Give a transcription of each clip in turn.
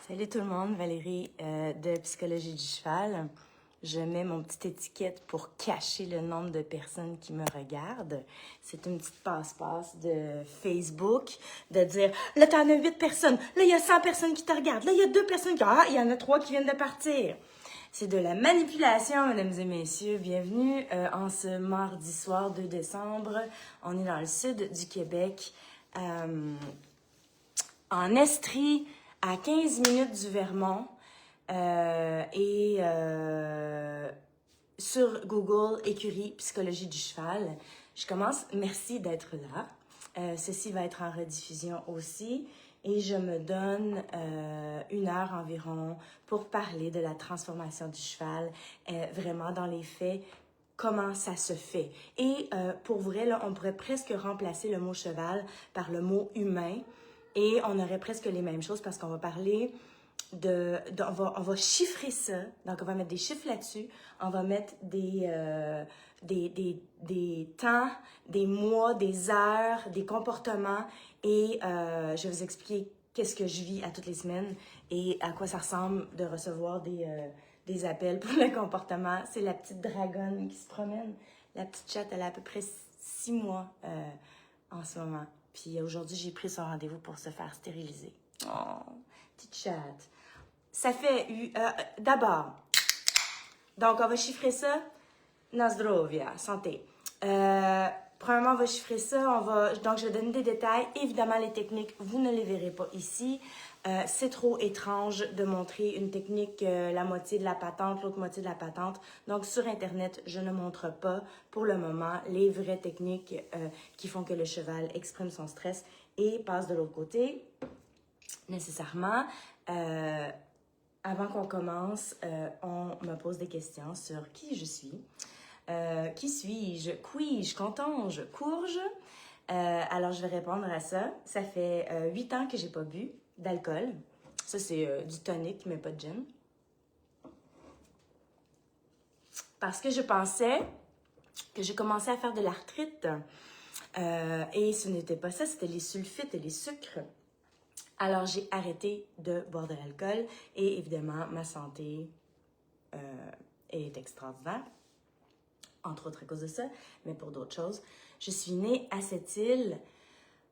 Salut tout le monde, Valérie de Psychologie du cheval. Je mets mon petite étiquette pour cacher le nombre de personnes qui me regardent. C'est une petite passe-passe de Facebook, de dire « Là, t'en as 8 personnes. Là, il y a 100 personnes qui te regardent. Là, il y a 2 personnes qui... Ah, il y en a 3 qui viennent de partir. » C'est de la manipulation, mesdames et messieurs. Bienvenue en ce mardi soir 2 décembre. On est dans le sud du Québec, en Estrie, à 15 minutes du Vermont. Sur Google, écurie Psychologie du cheval. Je commence. Merci d'être là. Ceci va être en rediffusion aussi. Et je me donne 1 heure environ pour parler de la transformation du cheval, vraiment dans les faits, comment ça se fait. Et pour vrai, là, on pourrait presque remplacer le mot cheval par le mot humain et on aurait presque les mêmes choses parce qu'on va parler on va chiffrer ça. Donc, on va mettre des chiffres là-dessus. On va mettre des temps, des mois, des heures, des comportements. Et je vais vous expliquer qu'est-ce que je vis à toutes les semaines et à quoi ça ressemble de recevoir des appels pour le comportement. C'est la petite dragonne qui se promène. La petite chatte, elle a à peu près 6 mois en ce moment. Puis aujourd'hui, j'ai pris son rendez-vous pour se faire stériliser. Oh, petite chatte. Ça fait... d'abord, donc on va chiffrer ça. Nazdrovia, santé. Premièrement, on va chiffrer ça. Donc, je vais donner des détails. Évidemment, les techniques, vous ne les verrez pas ici. C'est trop étrange de montrer une technique, la moitié de la patente, l'autre moitié de la patente. Donc, sur Internet, je ne montre pas pour le moment les vraies techniques qui font que le cheval exprime son stress et passe de l'autre côté, nécessairement. Avant qu'on commence, on me pose des questions sur qui je suis. Qui suis-je? Qui-je? Qu'entends-je? Courge? Alors, je vais répondre à ça. Ça fait 8 ans que j'ai pas bu d'alcool. Ça, c'est du tonic, mais pas de gin. Parce que je pensais que j'ai commencé à faire de l'arthrite. Et ce n'était pas ça, c'était les sulfites et les sucres. Alors, j'ai arrêté de boire de l'alcool et évidemment, ma santé est extraordinaire, entre autres à cause de ça, mais pour d'autres choses. Je suis née à cette île.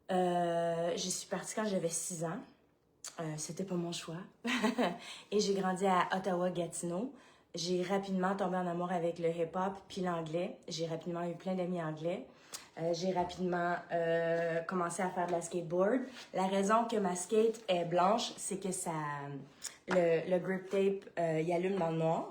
Je suis partie quand j'avais 6 ans. C'était pas mon choix. Et j'ai grandi à Ottawa-Gatineau. J'ai rapidement tombé en amour avec le hip-hop puis l'anglais. J'ai rapidement eu plein d'amis anglais. J'ai rapidement commencé à faire de la skateboard. La raison que ma skate est blanche, c'est que le grip tape, il allume dans le noir.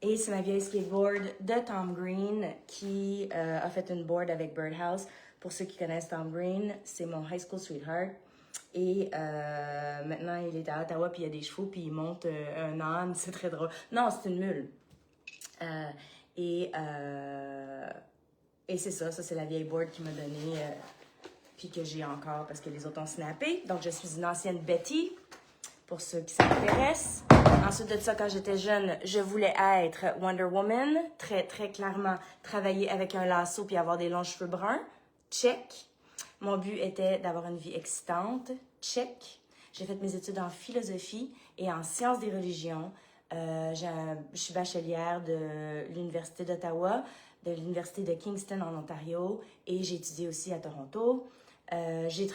Et c'est ma vieille skateboard de Tom Green qui a fait une board avec Birdhouse. Pour ceux qui connaissent Tom Green, c'est mon high school sweetheart. Et maintenant, il est à Ottawa, puis il y a des chevaux, puis il monte un âne. C'est très drôle. Non, c'est une mule. Et c'est ça c'est la vieille board qu'il m'a donnée, puis que j'ai encore parce que les autres ont snappé. Donc, je suis une ancienne Betty, pour ceux qui s'intéressent. Ensuite de ça, quand j'étais jeune, je voulais être Wonder Woman, très, très clairement, travailler avec un lasso puis avoir des longs cheveux bruns. Check. Mon but était d'avoir une vie excitante. Check. J'ai fait mes études en philosophie et en sciences des religions. Je suis bachelière de l'Université d'Ottawa, de l'Université de Kingston en Ontario et j'ai étudié aussi à Toronto. J'ai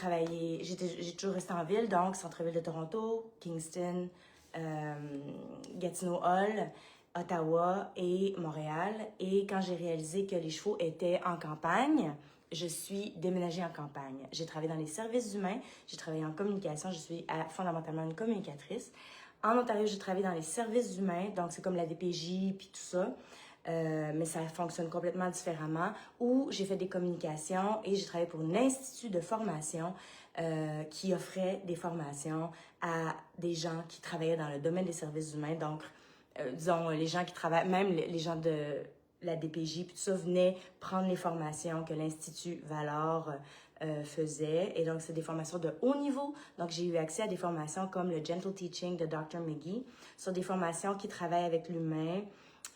toujours resté en ville, donc centre-ville de Toronto, Kingston, Gatineau Hall, Ottawa et Montréal. Et quand j'ai réalisé que les chevaux étaient en campagne, je suis déménagée en campagne. J'ai travaillé dans les services humains, j'ai travaillé en communication, je suis fondamentalement une communicatrice. En Ontario, j'ai travaillé dans les services humains, donc c'est comme la DPJ puis tout ça. Mais ça fonctionne complètement différemment, où j'ai fait des communications et j'ai travaillé pour un institut de formation qui offrait des formations à des gens qui travaillaient dans le domaine des services humains. Donc, disons, les gens qui travaillent, même les gens de la DPJ, puis tout ça, venaient prendre les formations que l'Institut Valor faisait. Et donc, c'est des formations de haut niveau. Donc, j'ai eu accès à des formations comme le Gentle Teaching de Dr. McGee, sur des formations qui travaillent avec l'humain,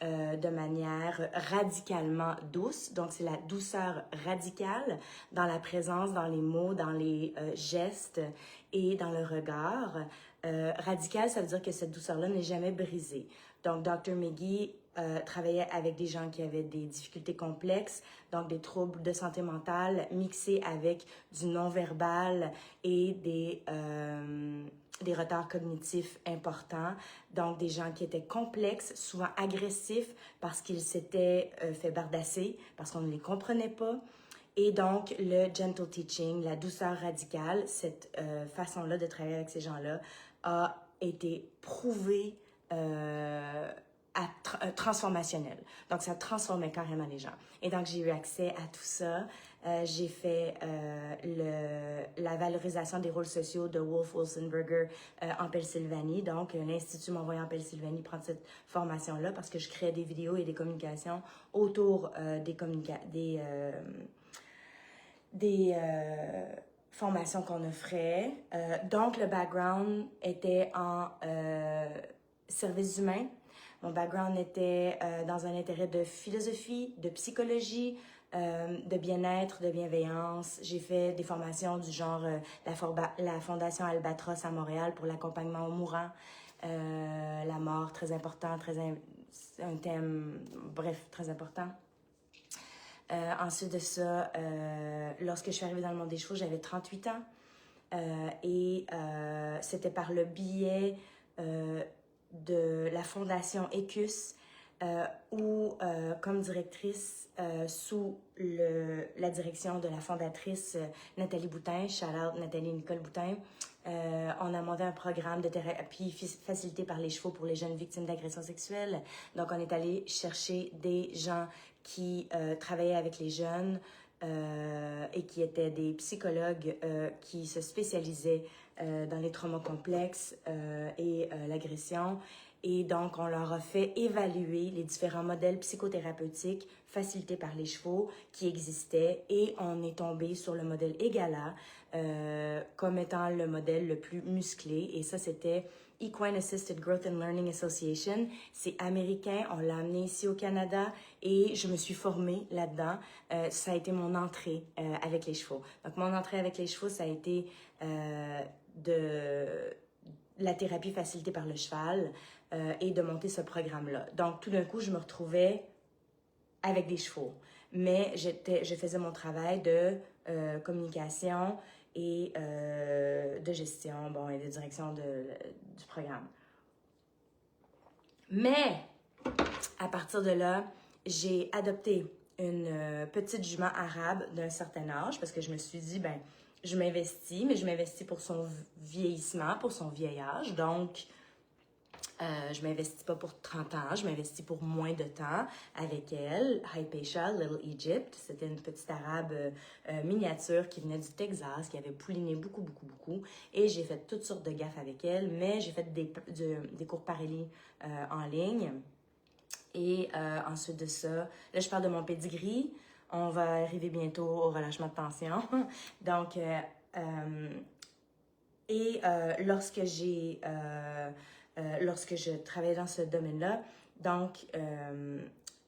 de manière radicalement douce. Donc, c'est la douceur radicale dans la présence, dans les mots, dans les gestes et dans le regard. Radical, ça veut dire que cette douceur-là n'est jamais brisée. Donc, Dr. McGee travaillait avec des gens qui avaient des difficultés complexes, donc des troubles de santé mentale mixés avec du non-verbal et des retards cognitifs importants, donc des gens qui étaient complexes, souvent agressifs parce qu'ils s'étaient fait bardasser, parce qu'on ne les comprenait pas. Et donc, le gentle teaching, la douceur radicale, cette façon-là de travailler avec ces gens-là a été prouvée transformationnelle. Donc, ça transformait carrément les gens. Et donc, j'ai eu accès à tout ça. J'ai fait la valorisation des rôles sociaux de Wolf Wilsonberger en Pennsylvanie. Donc, l'Institut m'a envoyé en Pennsylvanie prendre cette formation-là parce que je créais des vidéos et des communications autour des formations qu'on offrait. Donc, le background était en services humains. Mon background était dans un intérêt de philosophie, de psychologie, de bien-être, de bienveillance. J'ai fait des formations du genre la Fondation Albatros à Montréal pour l'accompagnement aux mourants. La mort, très important, un thème, bref, très important. Ensuite de ça, lorsque je suis arrivée dans le monde des chevaux, j'avais 38 ans. C'était par le biais de la Fondation ECUS, où, comme directrice, sous la direction de la fondatrice Nathalie Boutin, shout-out Nathalie Nicole Boutin, on a monté un programme de thérapie facilité par les chevaux pour les jeunes victimes d'agressions sexuelles. Donc, on est allé chercher des gens qui travaillaient avec les jeunes et qui étaient des psychologues qui se spécialisaient dans les traumas complexes et l'agression. Et donc, on leur a fait évaluer les différents modèles psychothérapeutiques facilités par les chevaux qui existaient et on est tombé sur le modèle EGALA comme étant le modèle le plus musclé. Et ça, c'était Equine Assisted Growth and Learning Association. C'est américain, on l'a amené ici au Canada et je me suis formée là-dedans. Ça a été mon entrée avec les chevaux. Donc, mon entrée avec les chevaux, ça a été de la thérapie facilitée par le cheval et de monter ce programme-là. Donc, tout d'un coup, je me retrouvais avec des chevaux. Mais je faisais mon travail de communication et de gestion, bon, et de direction du programme. Mais, à partir de là, j'ai adopté une petite jument arabe d'un certain âge parce que je me suis dit, ben, je m'investis, mais je m'investis pour son vieillissement, pour son vieillage. Donc, je m'investis pas pour 30 ans, je m'investis pour moins de temps avec elle. Hypatia, Little Egypt, c'était une petite arabe miniature qui venait du Texas, qui avait pouliné beaucoup, beaucoup, beaucoup. Et j'ai fait toutes sortes de gaffes avec elle, mais j'ai fait des cours Parelli en ligne. Et ensuite de ça, là, je parle de mon pedigree. On va arriver bientôt au relâchement de tension. Donc, lorsque je travaillais dans ce domaine-là, donc,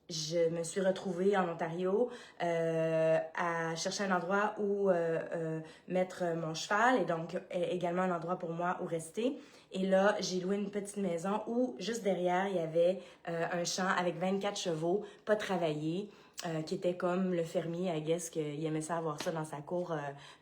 je me suis retrouvée en Ontario à chercher un endroit où mettre mon cheval et donc également un endroit pour moi où rester. Et là, j'ai loué une petite maison où, juste derrière, il y avait un champ avec 24 chevaux, pas travaillés, qui était comme le fermier, I guess, qu'il aimait ça avoir ça dans sa cour,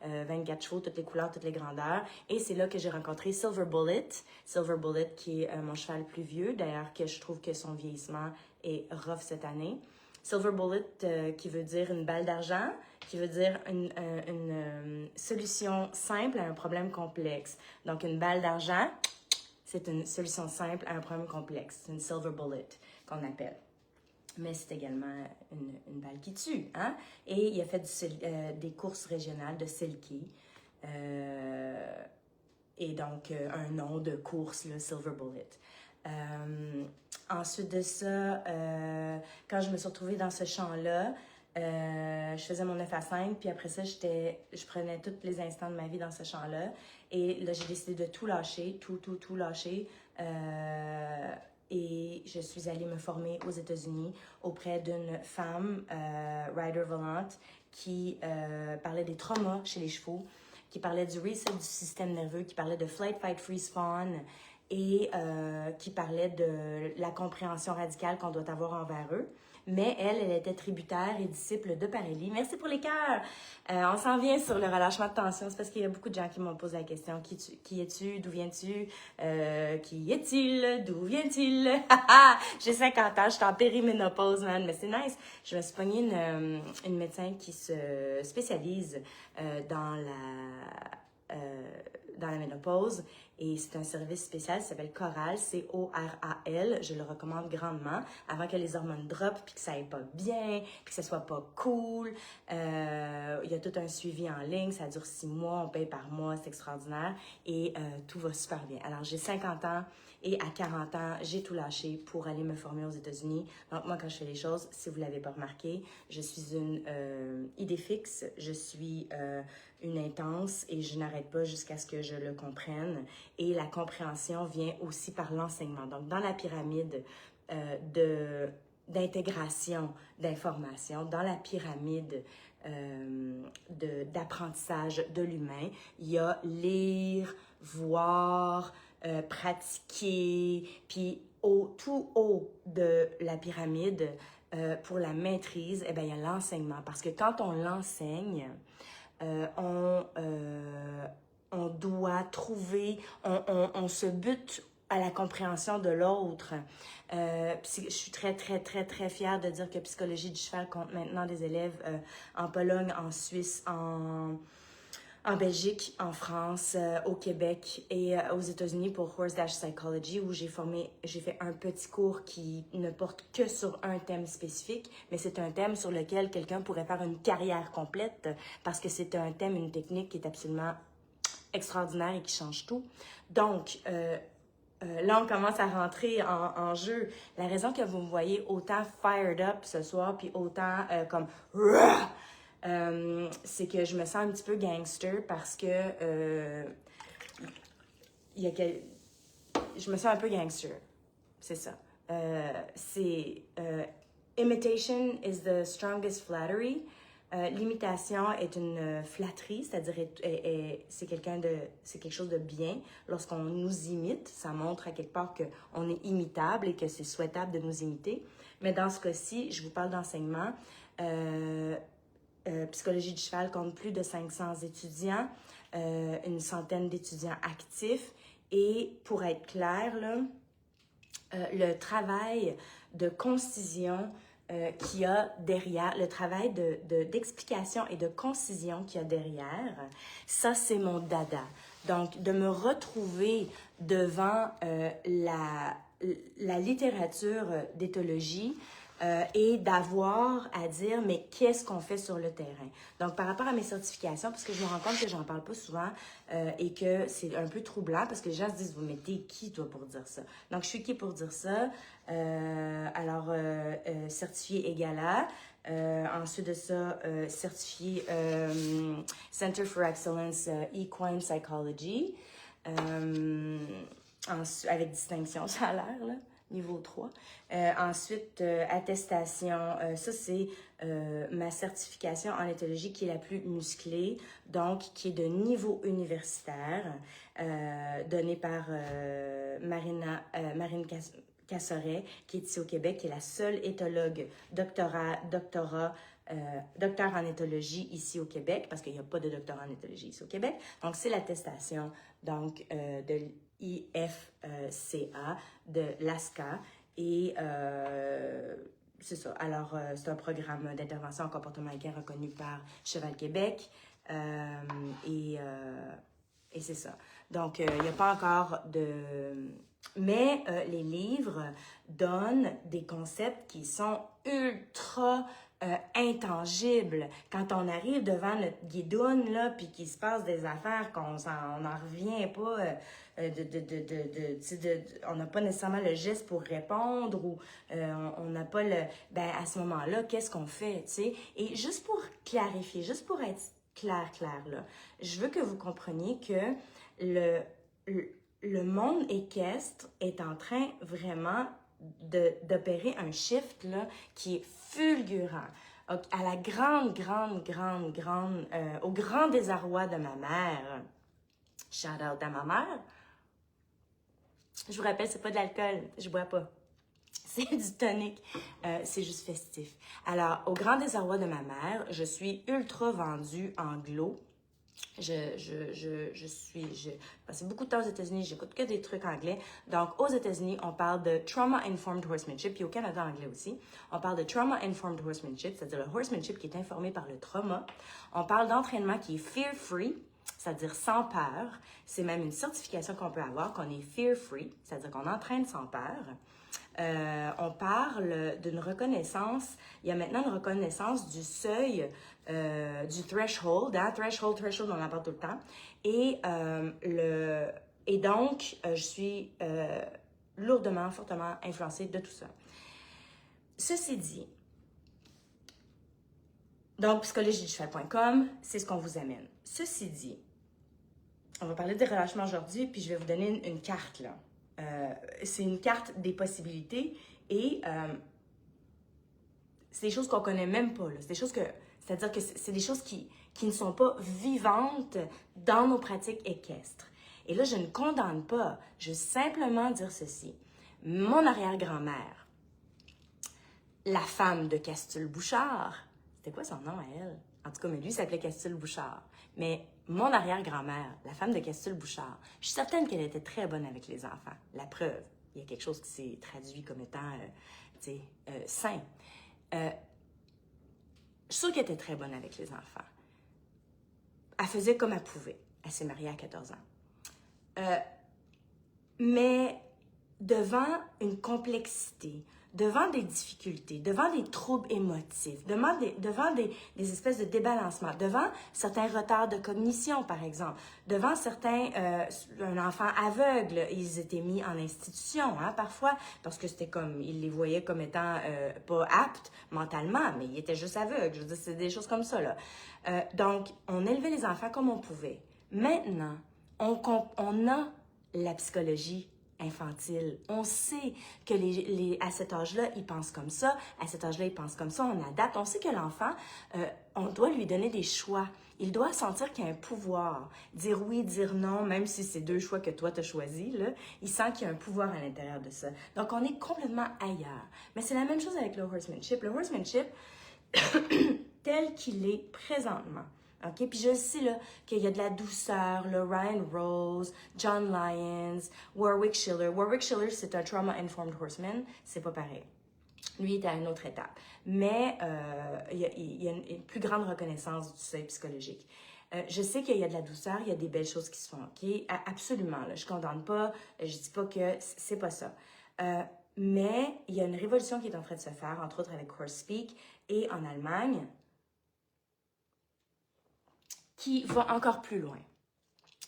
24 chevaux, toutes les couleurs, toutes les grandeurs. Et c'est là que j'ai rencontré Silver Bullet. Silver Bullet, qui est mon cheval plus vieux, d'ailleurs, que je trouve que son vieillissement est rough cette année. Silver Bullet, qui veut dire une balle d'argent, qui veut dire une solution simple à un problème complexe. Donc, une balle d'argent, c'est une solution simple à un problème complexe. C'est une Silver Bullet qu'on appelle. Mais c'est également une balle qui tue, hein? Et il a fait des courses régionales de Selkie. Et donc, un nom de course, le Silver Bullet. Ensuite de ça, quand je me suis retrouvée dans ce champ-là, je faisais mon 9 à 5, puis après ça, je prenais tous les instants de ma vie dans ce champ-là. Et là, j'ai décidé de tout lâcher, tout lâcher. et je suis allée me former aux États-Unis auprès d'une femme, rider volante, qui parlait des traumas chez les chevaux, qui parlait du reset du système nerveux, qui parlait de flight, fight, freeze, fawn, et qui parlait de la compréhension radicale qu'on doit avoir envers eux. Mais elle était tributaire et disciple de Parélie. Merci pour les cœurs! On s'en vient sur le relâchement de tension. C'est parce qu'il y a beaucoup de gens qui m'ont posé la question. Qui es-tu? D'où viens-tu? Qui est-il? D'où vient-il? J'ai 50 ans, je suis en périménopause, man. Mais c'est nice. Je me suis pognée une médecin qui se spécialise dans la ménopause. Et c'est un service spécial, ça s'appelle Coral, C-O-R-A-L. Je le recommande grandement avant que les hormones drop, puis que ça aille pas bien, puis que ça soit pas cool. Il y a tout un suivi en ligne, ça dure 6 mois, on paye par mois, c'est extraordinaire. Et tout va super bien. Alors, j'ai 50 ans et à 40 ans, j'ai tout lâché pour aller me former aux États-Unis. Donc, moi, quand je fais les choses, si vous l'avez pas remarqué, je suis une idée fixe, je suis une intense et je n'arrête pas jusqu'à ce que je le comprenne. Et la compréhension vient aussi par l'enseignement. Donc, dans la pyramide d'intégration d'informations, dans la pyramide d'apprentissage de l'humain, il y a lire, voir, pratiquer, puis tout haut de la pyramide, pour la maîtrise, eh bien, il y a l'enseignement. Parce que quand on l'enseigne, on doit trouver, on se bute à la compréhension de l'autre. Je suis très, très, très, très fière de dire que Psychologie du cheval compte maintenant des élèves en Pologne, en Suisse, en Belgique, en France, au Québec et aux États-Unis pour Horse Dash Psychology, où j'ai fait un petit cours qui ne porte que sur un thème spécifique, mais c'est un thème sur lequel quelqu'un pourrait faire une carrière complète parce que c'est un thème, une technique qui est absolument extraordinaire et qui change tout. Donc, là, on commence à rentrer en jeu. La raison que vous me voyez autant fired up ce soir, puis autant comme c'est que je me sens un petit peu gangster parce que je me sens un peu gangster. C'est ça. Imitation is the strongest flattery. L'imitation est une flatterie, c'est-à-dire c'est quelque chose de bien. Lorsqu'on nous imite, ça montre à quelque part qu'on est imitable et que c'est souhaitable de nous imiter. Mais dans ce cas-ci, je vous parle d'enseignement. Psychologie du cheval compte plus de 500 étudiants, une centaine d'étudiants actifs. Et pour être clair, là, le travail de concision qu'il y a derrière, le travail d'explication et de concision qu'il y a derrière, ça, c'est mon dada. Donc, de me retrouver devant la littérature d'éthologie, et d'avoir à dire, mais qu'est-ce qu'on fait sur le terrain? Donc, par rapport à mes certifications, parce que je me rends compte que j'en parle pas souvent et que c'est un peu troublant parce que les gens se disent, mais t'es qui, toi, pour dire ça? Donc, je suis qui pour dire ça? Certifié EGALA. Ensuite de ça, certifié Center for Excellence Equine Psychology. Avec distinction, ça a l'air, là. Niveau 3. Ensuite, attestation. Ça, c'est ma certification en éthologie qui est la plus musclée, donc qui est de niveau universitaire, donnée par Marine Cassoret, qui est ici au Québec, qui est la seule éthologue docteur en éthologie ici au Québec, parce qu'il n'y a pas de doctorat en éthologie ici au Québec. Donc, c'est l'attestation de l'IFCA, de l'ASCA. Et c'est ça. Alors, c'est un programme d'intervention en comportement équin reconnu par Cheval Québec. Et c'est ça. Donc, il n'y a pas encore de... Mais les livres donnent des concepts qui sont ultra intangibles. Quand on arrive devant notre guidoune, là, puis qu'il se passe des affaires qu'on n'en revient pas, on n'a pas nécessairement le geste pour répondre ou on n'a pas le... Ben, à ce moment-là, qu'est-ce qu'on fait, tu sais? Et juste pour clarifier, juste pour être clair, là, je veux que vous compreniez que le monde équestre est en train vraiment d'opérer un shift là, qui est fulgurant. À la au grand désarroi de ma mère, shout out à ma mère, je vous rappelle, c'est pas de l'alcool, je bois pas. C'est du tonic, c'est juste festif. Alors, au grand désarroi de ma mère, je suis ultra vendue anglo. Je passe beaucoup de temps aux États-Unis, j'écoute que des trucs anglais. Donc, aux États-Unis, on parle de trauma-informed horsemanship, puis au Canada anglais aussi, on parle de trauma-informed horsemanship, c'est-à-dire le horsemanship qui est informé par le trauma. On parle d'entraînement qui est fear-free, c'est-à-dire sans peur. C'est même une certification qu'on peut avoir, qu'on est fear-free, c'est-à-dire qu'on entraîne sans peur. On parle d'une reconnaissance, il y a maintenant une reconnaissance du seuil, du threshold, hein? Threshold, on en parle tout le temps. Et donc, je suis lourdement, fortement influencée de tout ça. Ceci dit, donc, psychologieducheval.com, c'est ce qu'on vous amène. Ceci dit, on va parler des relâchements aujourd'hui, puis je vais vous donner une carte, là. C'est une carte des possibilités et c'est des choses qu'on connaît même pas. C'est des choses c'est-à-dire que c'est des choses qui ne sont pas vivantes dans nos pratiques équestres. Et là, je ne condamne pas, je veux simplement dire ceci. Mon arrière-grand-mère, la femme de Castule-Bouchard, c'était quoi son nom à elle? En tout cas, mais lui s'appelait Castule-Bouchard. Mais mon arrière-grand-mère, la femme de Castule-Bouchard, je suis certaine qu'elle était très bonne avec les enfants. La preuve, il y a quelque chose qui s'est traduit comme étant, sain. Je suis sûre qu'elle était très bonne avec les enfants. Elle faisait comme elle pouvait. Elle s'est mariée à 14 ans. Mais devant une complexité, devant des difficultés, devant des troubles émotifs, devant des espèces de débalancements, devant certains retards de cognition, par exemple, devant certains, un enfant aveugle, ils étaient mis en institution, hein, parfois, parce que c'était comme, ils les voyaient comme étant pas aptes mentalement, mais ils étaient juste aveugles. Je veux dire, c'est des choses comme ça, là. Donc, on élevait les enfants comme on pouvait. Maintenant, on a la psychologie infantile. On sait que à cet âge-là, ils pensent comme ça, à cet âge-là, ils pensent comme ça, on adapte. On sait que l'enfant, on doit lui donner des choix. Il doit sentir qu'il y a un pouvoir. Dire oui, dire non, même si c'est deux choix que toi, tu as choisis, là, il sent qu'il y a un pouvoir à l'intérieur de ça. Donc, on est complètement ailleurs. Mais c'est la même chose avec le horsemanship. Le horsemanship, tel qu'il est présentement, OK? Puis je sais là, qu'il y a de la douceur, là, Ryan Rose, John Lyons, Warwick Schiller. Warwick Schiller, c'est un trauma-informed horseman. C'est pas pareil. Lui, il est à une autre étape. Mais il y a une plus grande reconnaissance du seuil psychologique. Je sais qu'il y a de la douceur, il y a des belles choses qui se font, OK? Absolument, là, je ne condamne pas, je dis pas que c'est pas ça. Mais il y a une révolution qui est en train de se faire, entre autres avec HorseSpeak et en Allemagne, qui va encore plus loin.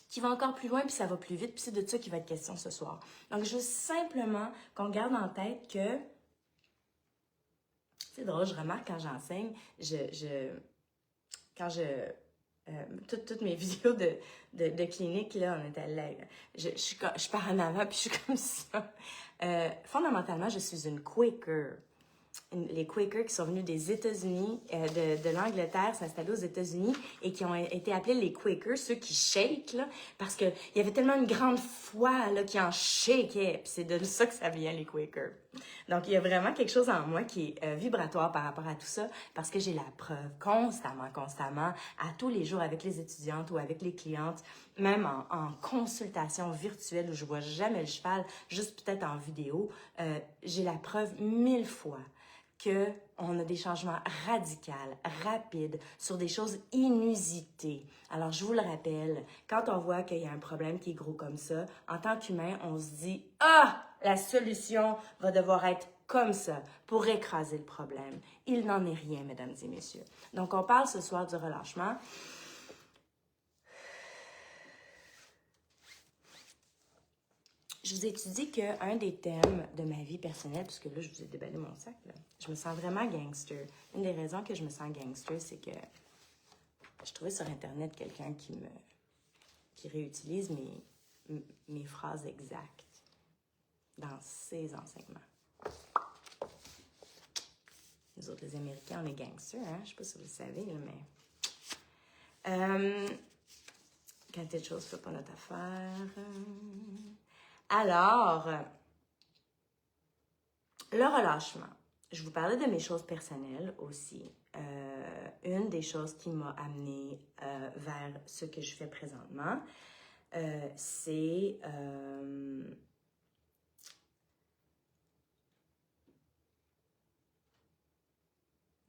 Qui va encore plus loin, puis ça va plus vite, puis c'est de ça qu'il va être question ce soir. Donc, je veux simplement qu'on garde en tête que, c'est drôle, je remarque quand j'enseigne, toutes mes vidéos de clinique, là, on était là, je pars en avant, puis je suis comme ça. Fondamentalement, je suis une Quaker. Les Quakers qui sont venus des États-Unis, de l'Angleterre, s'installer aux États-Unis et qui ont été appelés les Quakers, ceux qui shake, là, parce qu'il y avait tellement une grande foi là, qui en shakeait. Puis c'est de ça que ça vient, les Quakers. Donc, il y a vraiment quelque chose en moi qui est vibratoire par rapport à tout ça, parce que j'ai la preuve constamment, à tous les jours avec les étudiantes ou avec les clientes, même en consultation virtuelle où je vois jamais le cheval, juste peut-être en vidéo, j'ai la preuve 1000 fois qu'on a des changements radicaux, rapides, sur des choses inusitées. Alors, je vous le rappelle, quand on voit qu'il y a un problème qui est gros comme ça, en tant qu'humain, on se dit « Ah! La solution va devoir être comme ça pour écraser le problème. » Il n'en est rien, mesdames et messieurs. Donc, on parle ce soir du relâchement. Je vous ai dit qu'un des thèmes de ma vie personnelle, puisque là, je vous ai déballé mon sac, là, je me sens vraiment gangster. Une des raisons que je me sens gangster, c'est que je trouvais sur Internet quelqu'un qui réutilise mes phrases exactes dans ces enseignements. Nous autres, les Américains, on est gangsters, hein? Je sais pas si vous le savez, là, mais... quand telle chose ne fait pas notre affaire. Alors, le relâchement. Je vous parlais de mes choses personnelles aussi. Une des choses qui m'a amenée vers ce que je fais présentement, c'est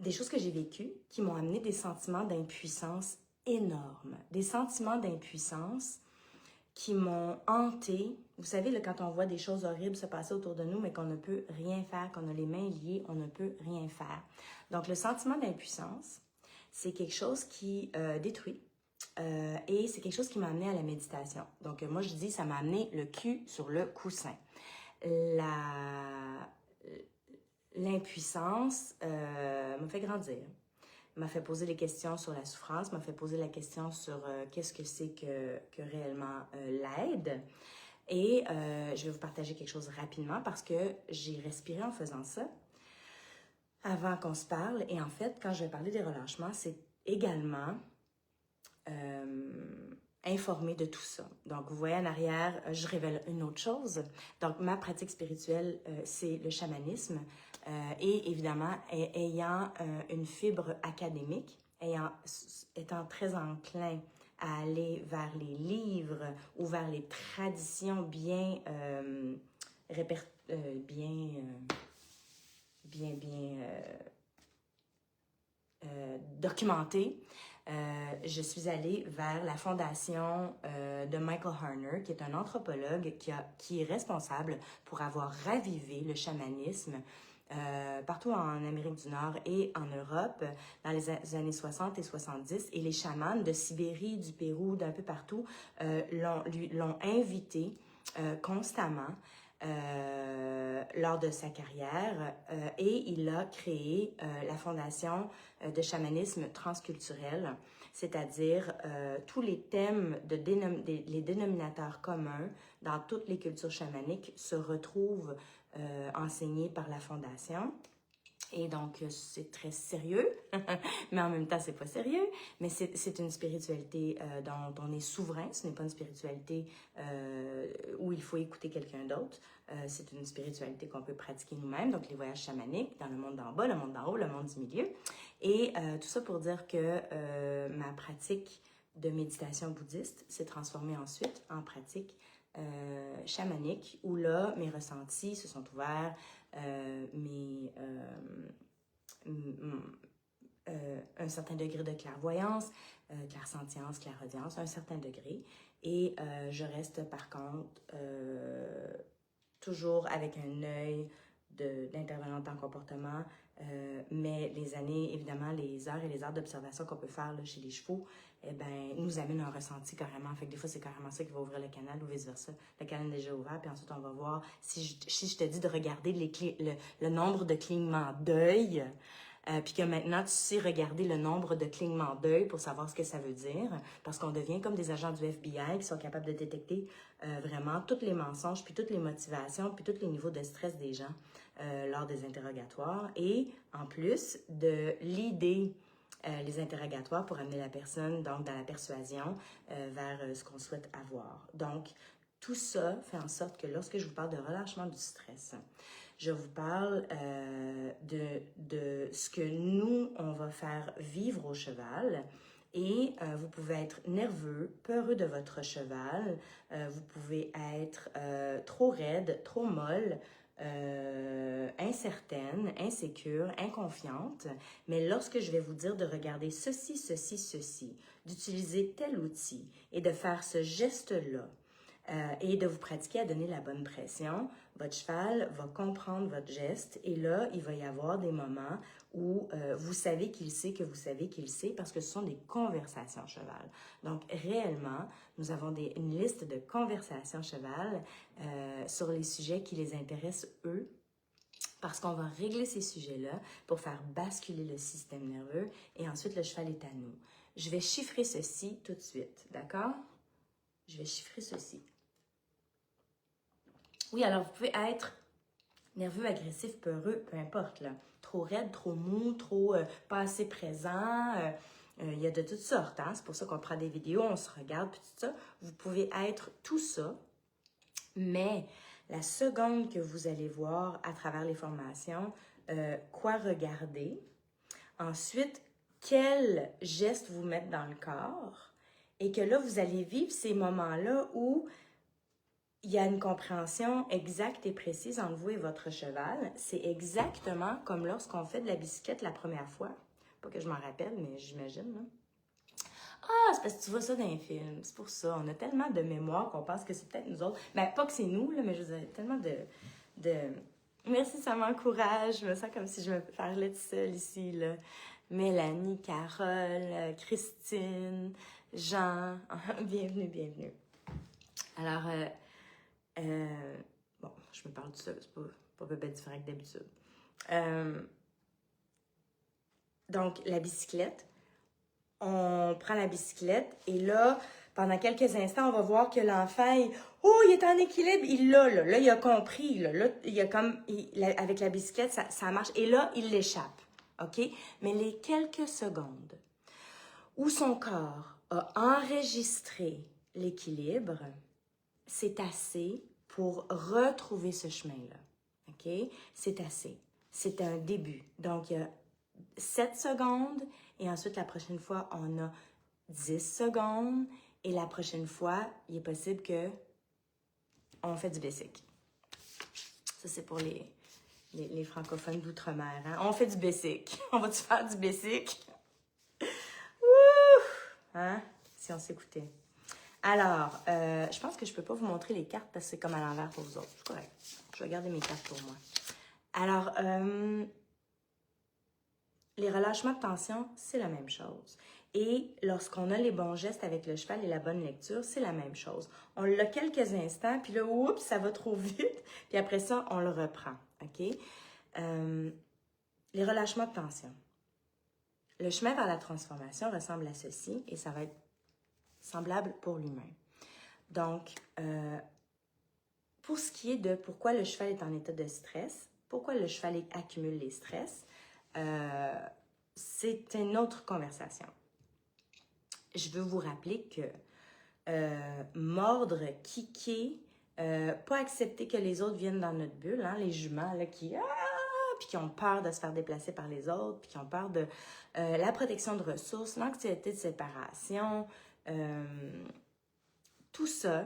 des choses que j'ai vécues qui m'ont amené des sentiments d'impuissance énormes. Des sentiments d'impuissance qui m'ont hanté. Vous savez, là, quand on voit des choses horribles se passer autour de nous, mais qu'on ne peut rien faire, qu'on a les mains liées, on ne peut rien faire. Donc, le sentiment d'impuissance, c'est quelque chose qui détruit. Et c'est quelque chose qui m'a amené à la méditation. Donc, moi, je dis, ça m'a amené le cul sur le coussin. L'impuissance m'a fait grandir, m'a fait poser des questions sur la souffrance, m'a fait poser la question sur qu'est-ce que c'est que réellement l'aide. Et je vais vous partager quelque chose rapidement parce que j'ai respiré en faisant ça avant qu'on se parle. Et en fait, quand je vais parler des relâchements, c'est également informé de tout ça. Donc, vous voyez en arrière, je révèle une autre chose. Donc, ma pratique spirituelle, c'est le chamanisme. Et évidemment, ayant une fibre académique, étant très enclin à aller vers les livres ou vers les traditions bien documentées, je suis allée vers la fondation de Michael Harner, qui est un anthropologue qui est responsable pour avoir ravivé le chamanisme partout en Amérique du Nord et en Europe dans les années 60 et 70. Et les chamans de Sibérie, du Pérou, d'un peu partout l'ont invité constamment lors de sa carrière et il a créé la fondation de chamanisme transculturel, c'est-à-dire tous les thèmes, les dénominateurs communs dans toutes les cultures chamaniques se retrouvent enseignés par la fondation. Et donc, c'est très sérieux, mais en même temps, c'est pas sérieux. Mais c'est une spiritualité dont on est souverain. Ce n'est pas une spiritualité où il faut écouter quelqu'un d'autre. C'est une spiritualité qu'on peut pratiquer nous-mêmes. Donc, les voyages chamaniques dans le monde d'en bas, le monde d'en haut, le monde du milieu. Et tout ça pour dire que ma pratique de méditation bouddhiste s'est transformée ensuite en pratique chamanique, où là, mes ressentis se sont ouverts, un certain degré de clairvoyance, clairsentience, clairaudience, un certain degré. Et je reste par contre toujours avec un œil d'intervenante en comportement, mais les années, évidemment, les heures et les heures d'observation qu'on peut faire là, chez les chevaux, eh ben, nous amènent un ressenti carrément. Fait que des fois, c'est carrément ça qui va ouvrir le canal ou vice-versa. Le canal est déjà ouvert, puis ensuite, on va voir. Si je te dis de regarder le nombre de clignements d'œil, puis que maintenant, tu sais regarder le nombre de clignements d'œil pour savoir ce que ça veut dire, parce qu'on devient comme des agents du FBI qui sont capables de détecter vraiment tous les mensonges, puis toutes les motivations, puis tous les niveaux de stress des gens lors des interrogatoires. Et en plus de l'idée les interrogatoires pour amener la personne donc dans la persuasion vers ce qu'on souhaite avoir. Donc, tout ça fait en sorte que lorsque je vous parle de relâchement du stress, je vous parle de ce que nous, on va faire vivre au cheval. Et vous pouvez être nerveux, peureux de votre cheval, vous pouvez être trop raide, trop molle, incertaine, insécure, inconfiante, mais lorsque je vais vous dire de regarder ceci, ceci, ceci, d'utiliser tel outil et de faire ce geste-là, et de vous pratiquer à donner la bonne pression, votre cheval va comprendre votre geste et là, il va y avoir des moments où vous savez qu'il sait que vous savez qu'il sait parce que ce sont des conversations cheval. Donc, réellement, nous avons une liste de conversations cheval sur les sujets qui les intéressent eux, parce qu'on va régler ces sujets-là pour faire basculer le système nerveux et ensuite le cheval est à nous. Je vais chiffrer ceci tout de suite, d'accord? Je vais chiffrer ceci. Oui, alors vous pouvez être nerveux, agressif, peureux, peu importe, là. Trop raide, trop mou, trop pas assez présent. Il y a de toutes sortes, hein? C'est pour ça qu'on prend des vidéos, on se regarde, puis tout ça. Vous pouvez être tout ça, mais la seconde que vous allez voir à travers les formations, quoi regarder, ensuite, quel geste vous mettre dans le corps, et que là, vous allez vivre ces moments-là où il y a une compréhension exacte et précise entre vous et votre cheval. C'est exactement comme lorsqu'on fait de la bicyclette la première fois. Pas que je m'en rappelle, mais j'imagine, là. Ah, c'est parce que tu vois ça dans les films. C'est pour ça. On a tellement de mémoire qu'on pense que c'est peut-être nous autres. Ben, pas que c'est nous, là, mais je veux dire, tellement de... Merci, ça m'encourage. Je me sens comme si je me parlais toute seule ici, là. Mélanie, Carole, Christine, Jean. Bienvenue, bienvenue. Alors, bon, je me parle tout seul, c'est pas peu différent que d'habitude. Donc, la bicyclette. On prend la bicyclette et là, pendant quelques instants, on va voir que l'enfant, il est en équilibre, il l'a, là. Là, il a compris, là. Là, il a comme, avec la bicyclette, ça marche. Et là, il l'échappe, OK? Mais les quelques secondes où son corps a enregistré l'équilibre, c'est assez pour retrouver ce chemin-là, OK? C'est assez. C'est un début. Donc, il y a 7 secondes et ensuite, la prochaine fois, on a 10 secondes et la prochaine fois, il est possible que on fait du basic. Ça, c'est pour les francophones d'outre-mer. Hein? On fait du basic. On va-tu faire du basic? Ouh! Hein? Si on s'écoutait. Alors, je pense que je peux pas vous montrer les cartes parce que c'est comme à l'envers pour vous autres. C'est correct. Je vais garder mes cartes pour moi. Alors, les relâchements de tension, c'est la même chose. Et lorsqu'on a les bons gestes avec le cheval et la bonne lecture, c'est la même chose. On l'a quelques instants, puis là, oups, ça va trop vite. Puis après ça, on le reprend. OK? Les relâchements de tension. Le chemin vers la transformation ressemble à ceci et ça va être semblable pour l'humain. Donc, pour ce qui est de pourquoi le cheval est en état de stress, pourquoi le cheval accumule les stress, c'est une autre conversation. Je veux vous rappeler que mordre, kicker, pas accepter que les autres viennent dans notre bulle, hein, les juments là, puis qui ont peur de se faire déplacer par les autres, puis qui ont peur de la protection de ressources, l'anxiété de séparation, tout ça,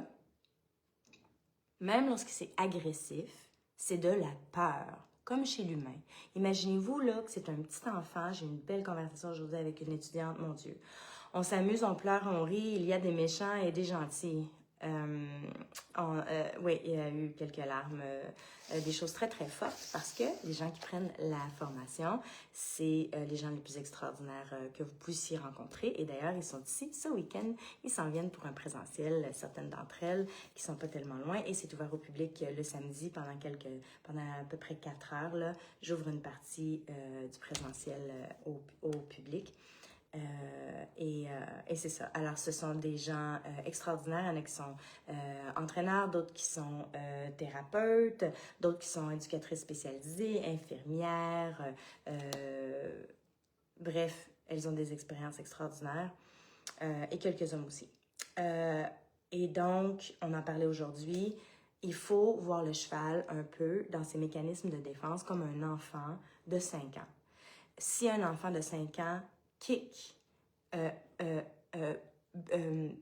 même lorsque c'est agressif, c'est de la peur, comme chez l'humain. Imaginez-vous là que c'est un petit enfant, j'ai eu une belle conversation aujourd'hui avec une étudiante, mon Dieu. On s'amuse, on pleure, on rit, il y a des méchants et des gentils. Oui, il y a eu quelques larmes, des choses très, très fortes parce que les gens qui prennent la formation, c'est les gens les plus extraordinaires que vous puissiez rencontrer. Et d'ailleurs, ils sont ici ce week-end. Ils s'en viennent pour un présentiel, certaines d'entre elles qui sont pas tellement loin. Et c'est ouvert au public le samedi pendant à peu près 4 heures. Là, j'ouvre une partie du présentiel au public. Et c'est ça. Alors, ce sont des gens extraordinaires. Il y en a qui sont entraîneurs, d'autres qui sont thérapeutes, d'autres qui sont éducatrices spécialisées, infirmières. Bref, elles ont des expériences extraordinaires. Et quelques hommes aussi. Et donc, on en parlait aujourd'hui. Il faut voir le cheval un peu dans ses mécanismes de défense comme un enfant de 5 ans. Si un enfant de 5 ans kick,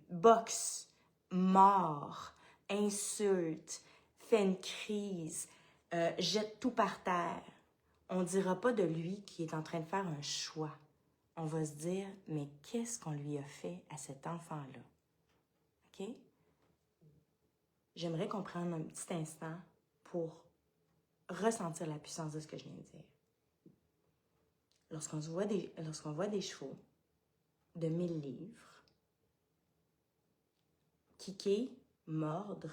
boxe, mord, insulte, fait une crise, jette tout par terre, on ne dira pas de lui qui est en train de faire un choix. On va se dire, mais qu'est-ce qu'on lui a fait à cet enfant-là? OK? J'aimerais qu'on prenne un petit instant pour ressentir la puissance de ce que je viens de dire. Lorsqu'on voit des chevaux de 1000 livres, kicker, mordre,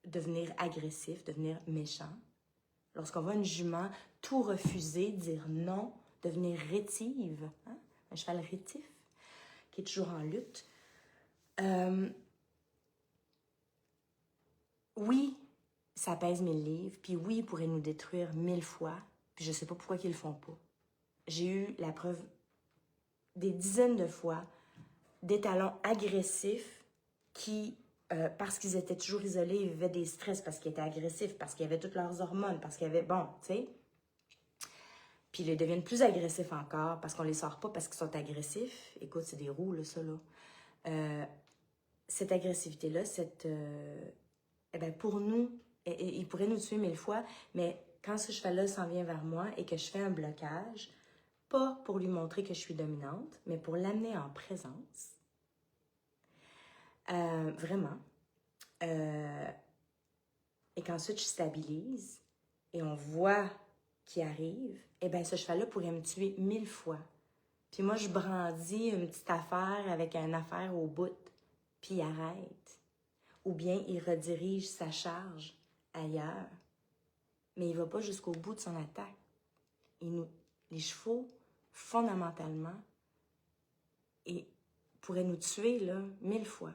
devenir agressif, devenir méchant. Lorsqu'on voit une jument tout refuser, dire non, devenir rétive, hein? Un cheval rétif qui est toujours en lutte. oui, ça pèse 1000 livres, puis oui, ils pourraient nous détruire 1000 fois, puis je sais pas pourquoi ils le font pas. J'ai eu la preuve des dizaines de fois d'étalons agressifs qui, parce qu'ils étaient toujours isolés, ils vivaient des stress, parce qu'ils étaient agressifs, parce qu'il y avait toutes leurs hormones, parce qu'il y avait, bon, tu sais. Puis ils deviennent plus agressifs encore, parce qu'on les sort pas parce qu'ils sont agressifs. Écoute, c'est des roues, là, ça, là. Cette agressivité-là, eh bien, pour nous, il pourrait nous tuer 1000 fois, mais quand ce cheval-là s'en vient vers moi et que je fais un blocage, pas pour lui montrer que je suis dominante, mais pour l'amener en présence, vraiment, et qu'ensuite je stabilise et on voit qu'il arrive, eh bien, ce cheval-là pourrait me tuer 1000 fois. Puis moi, je brandis une petite affaire avec une affaire au bout, puis il arrête. Ou bien il redirige sa charge ailleurs. Mais il ne va pas jusqu'au bout de son attaque. Les chevaux, fondamentalement, pourraient nous tuer là, 1000 fois.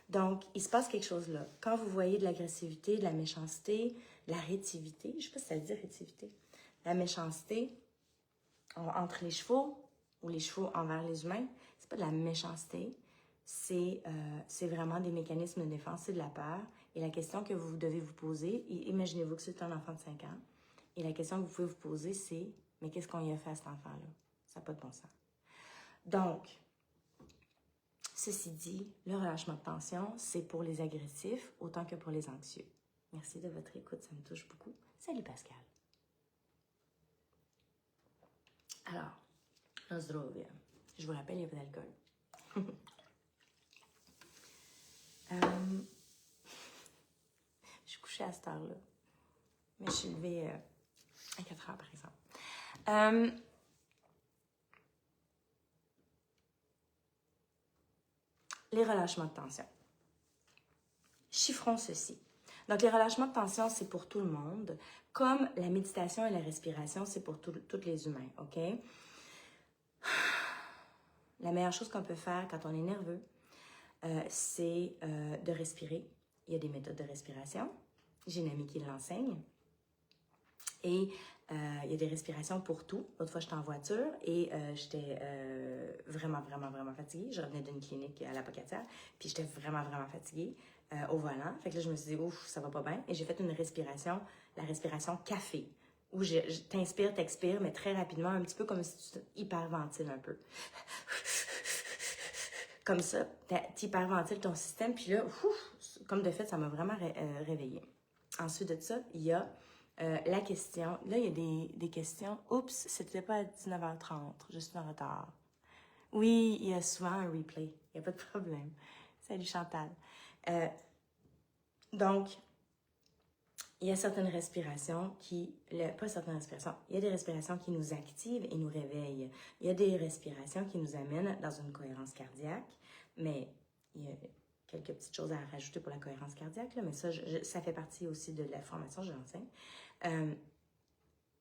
Donc, il se passe quelque chose là. Quand vous voyez de l'agressivité, de la méchanceté, de la rétivité, je ne sais pas si ça veut dire rétivité, la méchanceté entre les chevaux ou les chevaux envers les humains, c'est pas de la méchanceté, c'est vraiment des mécanismes de défense, c'est de la peur. Et la question que vous devez vous poser, imaginez-vous que c'est un enfant de 5 ans, et la question que vous pouvez vous poser, c'est « Mais qu'est-ce qu'on y a fait à cet enfant-là? » Ça n'a pas de bon sens. Donc, ceci dit, le relâchement de tension, c'est pour les agressifs autant que pour les anxieux. Merci de votre écoute, ça me touche beaucoup. Salut Pascal. Alors, na zdrowie. Je vous rappelle, il n'y a pas d'alcool. Je suis couchée à cette heure-là. Mais je suis levée à 4 heures, par exemple. Les relâchements de tension. Chiffrons ceci. Donc, les relâchements de tension, c'est pour tout le monde, comme la méditation et la respiration, c'est pour tous les humains, OK? La meilleure chose qu'on peut faire quand on est nerveux, c'est de respirer. Il y a des méthodes de respiration. J'ai une amie qui l'enseigne. Et il y a des respirations pour tout. L'autre fois, j'étais en voiture et j'étais vraiment fatiguée. Je revenais d'une clinique à la Pocatière, puis j'étais vraiment fatiguée au volant. Fait que là, je me suis dit, ouf, ça va pas bien. Et j'ai fait une respiration, la respiration café, où je t'inspire, t'expires, mais très rapidement, un petit peu comme si tu hyperventiles un peu. Comme ça, tu hyperventiles ton système, puis là, ouf, comme de fait, ça m'a vraiment réveillée. Ensuite de ça, il y a la question. Là, il y a des questions. Oups, c'était pas à 19h30, je suis en retard. Oui, il y a souvent un replay, il n'y a pas de problème. Salut Chantal. Donc, il y a certaines respirations pas certaines respirations, il y a des respirations qui nous activent et nous réveillent. Il y a des respirations qui nous amènent dans une cohérence cardiaque, mais il y a quelques petites choses à rajouter pour la cohérence cardiaque, là, mais ça, ça fait partie aussi de la formation, je l'enseigne.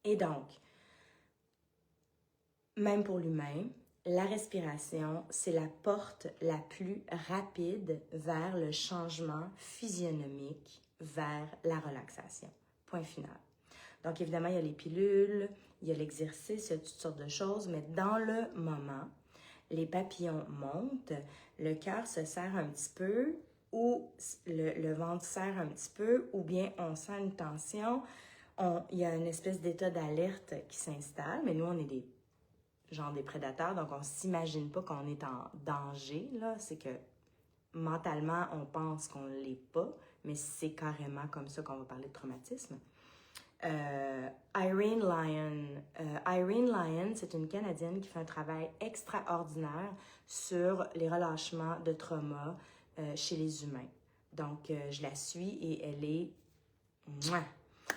Et donc, même pour l'humain, la respiration, c'est la porte la plus rapide vers le changement physionomique, vers la relaxation. Point final. Donc, évidemment, il y a les pilules, il y a l'exercice, il y a toutes sortes de choses, mais dans le moment, les papillons montent, le cœur se serre un petit peu, ou le ventre serre un petit peu, ou bien on sent une tension, il y a une espèce d'état d'alerte qui s'installe, mais nous, on est des prédateurs, donc on ne s'imagine pas qu'on est en danger, là. C'est que mentalement, on pense qu'on ne l'est pas, mais c'est carrément comme ça qu'on va parler de traumatisme. Irene Lyon, c'est une Canadienne qui fait un travail extraordinaire sur les relâchements de trauma chez les humains. Donc, je la suis et elle est...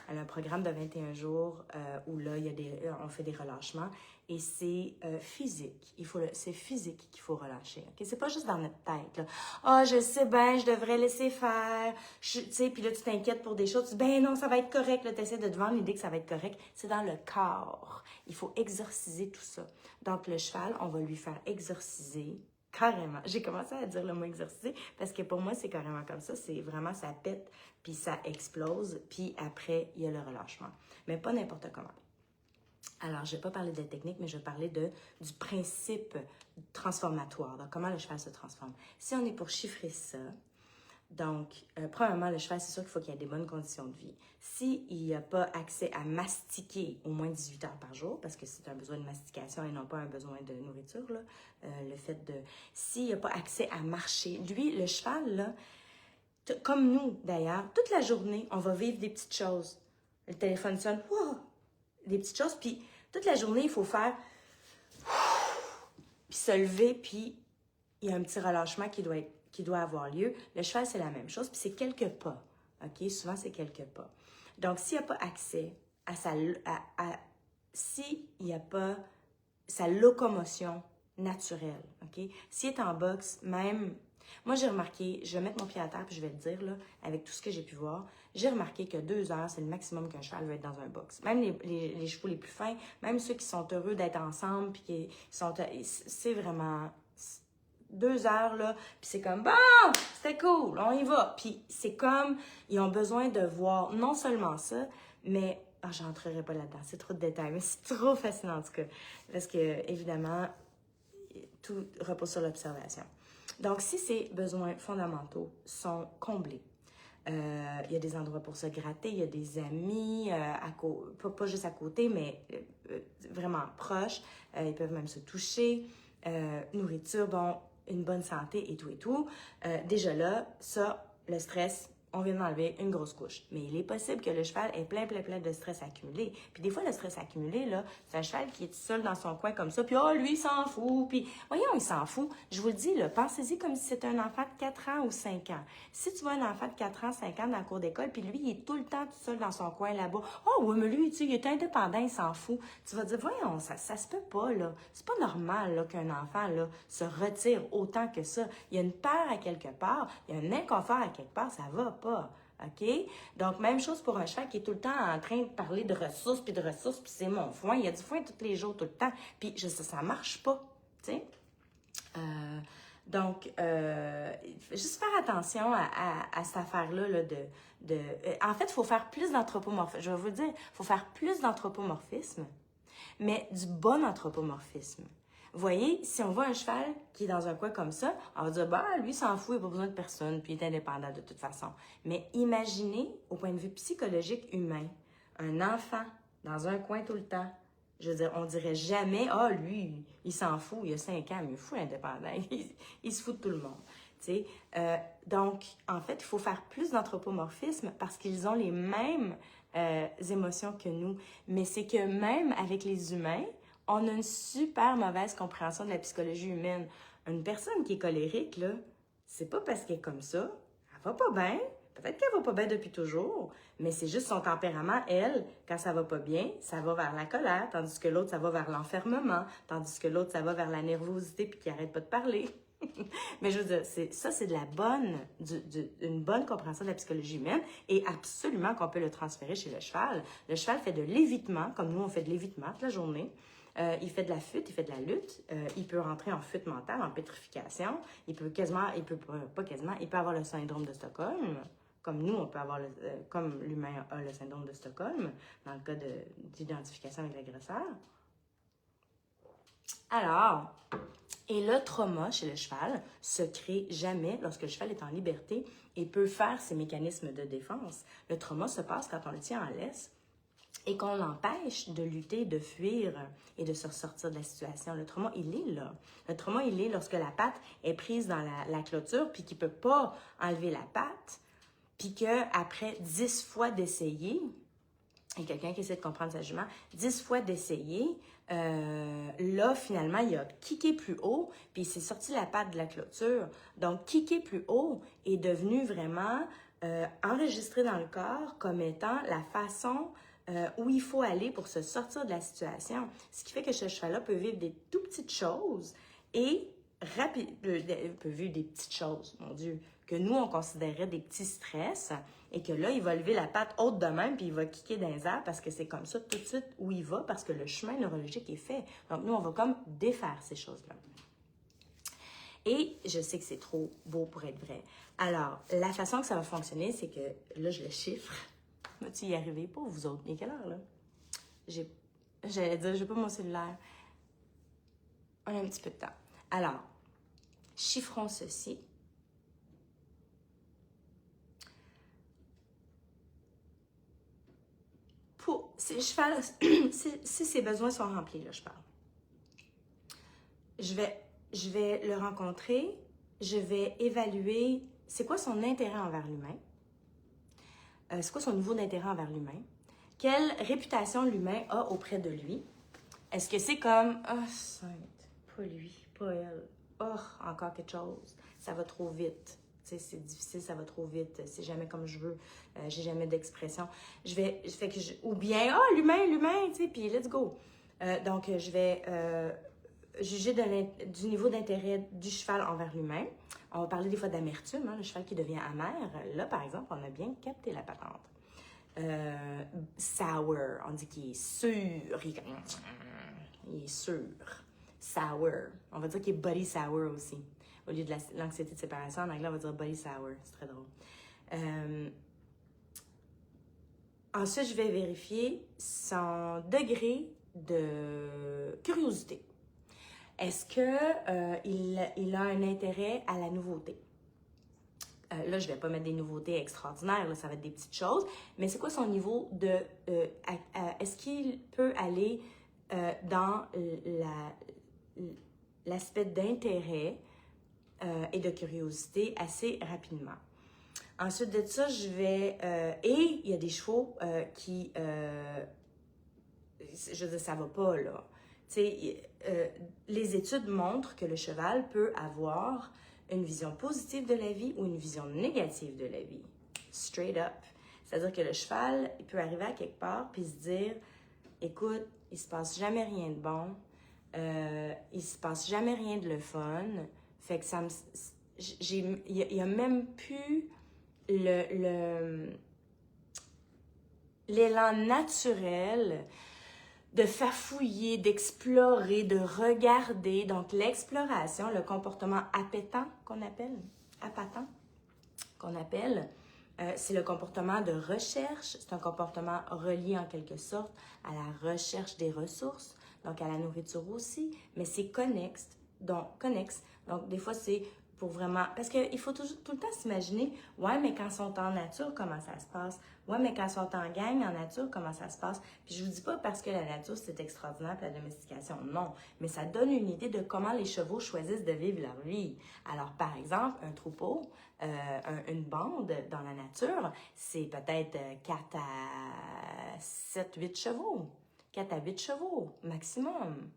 Elle a un programme de 21 jours où là, on fait des relâchements et c'est physique. C'est physique qu'il faut relâcher. Okay? C'est pas juste dans notre tête. Ah, je sais bien, je devrais laisser faire. Tu sais, puis là, tu t'inquiètes pour des choses. Tu dis, ben non, ça va être correct. Tu essaies de te vendre l'idée que ça va être correct. C'est dans le corps. Il faut exorciser tout ça. Donc, le cheval, on va lui faire exorciser Carrément. J'ai commencé à dire le mot exorciser parce que pour moi, c'est carrément comme ça. C'est vraiment, ça pète, puis ça explose, puis après, il y a le relâchement. Mais pas n'importe comment. Alors, je ne vais pas parler de la technique, mais je vais parler du principe transformatoire, donc comment le cheval se transforme. Si on est pour chiffrer ça, donc, premièrement, le cheval, c'est sûr qu'il faut qu'il y ait des bonnes conditions de vie. S'il n'y a pas accès à mastiquer au moins 18 heures par jour, parce que c'est un besoin de mastication et non pas un besoin de nourriture, là, le fait de... S'il n'y a pas accès à marcher, lui, le cheval, là, comme nous d'ailleurs, toute la journée, on va vivre des petites choses. Le téléphone sonne, wow! Des petites choses, puis toute la journée, il faut faire... puis se lever, puis il y a un petit relâchement qui doit avoir lieu. Le cheval, c'est la même chose, puis c'est quelques pas. OK? Souvent, c'est quelques pas. Donc, s'il n'y a pas accès à s'il n'y a pas sa locomotion naturelle, OK? S'il est en boxe, même... Moi, j'ai remarqué, je vais mettre mon pied à terre, puis je vais le dire, là, avec tout ce que j'ai pu voir, j'ai remarqué que 2 heures, c'est le maximum qu'un cheval veut être dans un box. Même les chevaux les plus fins, même ceux qui sont heureux d'être ensemble, puis qui sont... C'est vraiment... 2 heures, là, puis c'est comme, bon, c'était cool, on y va. Puis c'est comme, ils ont besoin de voir non seulement ça, mais, j'entrerai pas là-dedans, c'est trop de détails, mais c'est trop fascinant en tout cas, parce que, évidemment, tout repose sur l'observation. Donc, si ces besoins fondamentaux sont comblés, il y a des endroits pour se gratter, il y a des amis, pas juste à côté, mais vraiment proches, ils peuvent même se toucher, nourriture, bon, une bonne santé et tout et tout. Déjà là, ça, le stress, on vient d'enlever une grosse couche. Mais il est possible que le cheval ait plein de stress accumulé. Puis des fois, le stress accumulé, là, c'est un cheval qui est seul dans son coin comme ça, puis lui, il s'en fout, puis voyons, il s'en fout. Je vous le dis, là, pensez-y comme si c'était un enfant de 4 ans ou 5 ans. Si tu vois un enfant de 4 ans, 5 ans dans la cour d'école, puis lui, il est tout le temps tout seul dans son coin là-bas. Oh, oui, mais lui, tu sais, il est indépendant, il s'en fout. Tu vas dire, voyons, ça se peut pas, là. C'est pas normal, là, qu'un enfant, là, se retire autant que ça. Il y a une peur à quelque part, il y a un inconfort à quelque part, ça va pas. OK? Donc, même chose pour un cheval qui est tout le temps en train de parler de ressources, puis c'est mon foin. Il y a du foin tous les jours, tout le temps. Puis, ça marche pas, tu sais? Donc, juste faire attention à cette affaire-là là, en fait, il faut faire plus d'anthropomorphisme. Je vais vous dire, il faut faire plus d'anthropomorphisme, mais du bon anthropomorphisme. Vous voyez, si on voit un cheval qui est dans un coin comme ça, on va dire, bah, lui, il s'en fout, il n'a pas besoin de personne, puis il est indépendant de toute façon. Mais imaginez, au point de vue psychologique humain, un enfant dans un coin tout le temps. Je veux dire, on dirait jamais, lui, il s'en fout, il a 5 ans, mais il est fou indépendant, il se fout de tout le monde. Tu sais? Donc, en fait, il faut faire plus d'anthropomorphisme parce qu'ils ont les mêmes émotions que nous. Mais c'est que même avec les humains, on a une super mauvaise compréhension de la psychologie humaine. Une personne qui est colérique, là, c'est pas parce qu'elle est comme ça, elle va pas bien. Peut-être qu'elle va pas bien depuis toujours, mais c'est juste son tempérament, elle, quand ça va pas bien, ça va vers la colère, tandis que l'autre, ça va vers l'enfermement, tandis que l'autre, ça va vers la nervosité puis qui arrête pas de parler. Mais je veux dire, c'est de la une bonne compréhension de la psychologie humaine et absolument qu'on peut le transférer chez le cheval. Le cheval fait de l'évitement, comme nous, on fait de l'évitement toute la journée. Il fait de la fuite, il fait de la lutte. Il peut rentrer en fuite mentale, en pétrification. Il peut avoir le syndrome de Stockholm. Comme nous, on peut avoir, comme l'humain a le syndrome de Stockholm, dans le cas d'identification avec l'agresseur. Alors, et le trauma chez le cheval se crée jamais lorsque le cheval est en liberté et peut faire ses mécanismes de défense. Le trauma se passe quand on le tient en laisse et qu'on l'empêche de lutter, de fuir et de se ressortir de la situation. Le trauma, il est là. Le trauma, il est lorsque la patte est prise dans la clôture puis qu'il ne peut pas enlever la patte, puis qu'après 10 fois d'essayer, et quelqu'un qui essaie de comprendre sa jument, 10 fois d'essayer, là, finalement, il a kické plus haut, puis il s'est sorti la patte de la clôture. Donc, kicker plus haut est devenu vraiment enregistré dans le corps comme étant la façon où il faut aller pour se sortir de la situation. Ce qui fait que ce cheval-là peut vivre des tout petites choses et peut vivre des petites choses, mon Dieu, que nous, on considérait des petits stress, et que là, il va lever la patte haute de même, puis il va kicker dans les airs, parce que c'est comme ça tout de suite où il va, parce que le chemin neurologique est fait. Donc, nous, on va comme défaire ces choses-là. Et je sais que c'est trop beau pour être vrai. Alors, la façon que ça va fonctionner, c'est que là, je le chiffre. Vas-tu y arriver? Pas vous autres. Il est quelle heure, là? J'allais dire, j'ai pas mon cellulaire. On a un petit peu de temps. Alors, chiffrons ceci. Si ses besoins sont remplis, là, je parle. Je vais le rencontrer, je vais évaluer c'est quoi son intérêt envers l'humain, c'est quoi son niveau d'intérêt envers l'humain, quelle réputation l'humain a auprès de lui. Est-ce que c'est comme « Ah, oh, sainte, pas lui, pas elle. Oh, encore quelque chose. Ça va trop vite. » C'est difficile, ça va trop vite. C'est jamais comme je veux. J'ai jamais d'expression. Ou bien, ah, l'humain, tu sais, puis let's go. Donc, je vais juger du niveau d'intérêt du cheval envers l'humain. On va parler des fois d'amertume, hein, le cheval qui devient amer. Là, par exemple, on a bien capté la patente. Sour, on dit qu'il est sûr. Il est sûr. Sour. On va dire qu'il est body sour aussi. Au lieu de l'anxiété de séparation, en anglais, on va dire body sour. C'est très drôle. Ensuite, je vais vérifier son degré de curiosité. Est-ce qu'il a un intérêt à la nouveauté? Là, je ne vais pas mettre des nouveautés extraordinaires, là, ça va être des petites choses, mais c'est quoi son niveau de... est-ce qu'il peut aller dans l'aspect d'intérêt et de curiosité assez rapidement? Ensuite de ça, je vais... et il y a des chevaux qui... je veux dire, ça va pas, là. Tu sais, les études montrent que le cheval peut avoir une vision positive de la vie ou une vision négative de la vie. Straight up. C'est-à-dire que le cheval, il peut arriver à quelque part puis se dire, écoute, il se passe jamais rien de bon, il se passe jamais rien de le fun, fait que ça me... il y a même plus l'élan naturel de fouiller, d'explorer, de regarder. Donc, l'exploration, le comportement appétant qu'on appelle, c'est le comportement de recherche. C'est un comportement relié en quelque sorte à la recherche des ressources, donc à la nourriture aussi, mais c'est connexe. Donc, des fois, c'est pour vraiment... Parce qu'il faut tout le temps s'imaginer, ouais, mais quand ils sont en nature, comment ça se passe? Ouais, mais quand ils sont en gang, en nature, comment ça se passe? Puis je vous dis pas parce que la nature, c'est extraordinaire, puis la domestication, non. Mais ça donne une idée de comment les chevaux choisissent de vivre leur vie. Alors, par exemple, un troupeau, une bande dans la nature, c'est peut-être 4 à 7, 8 chevaux. 4 à 8 chevaux, maximum.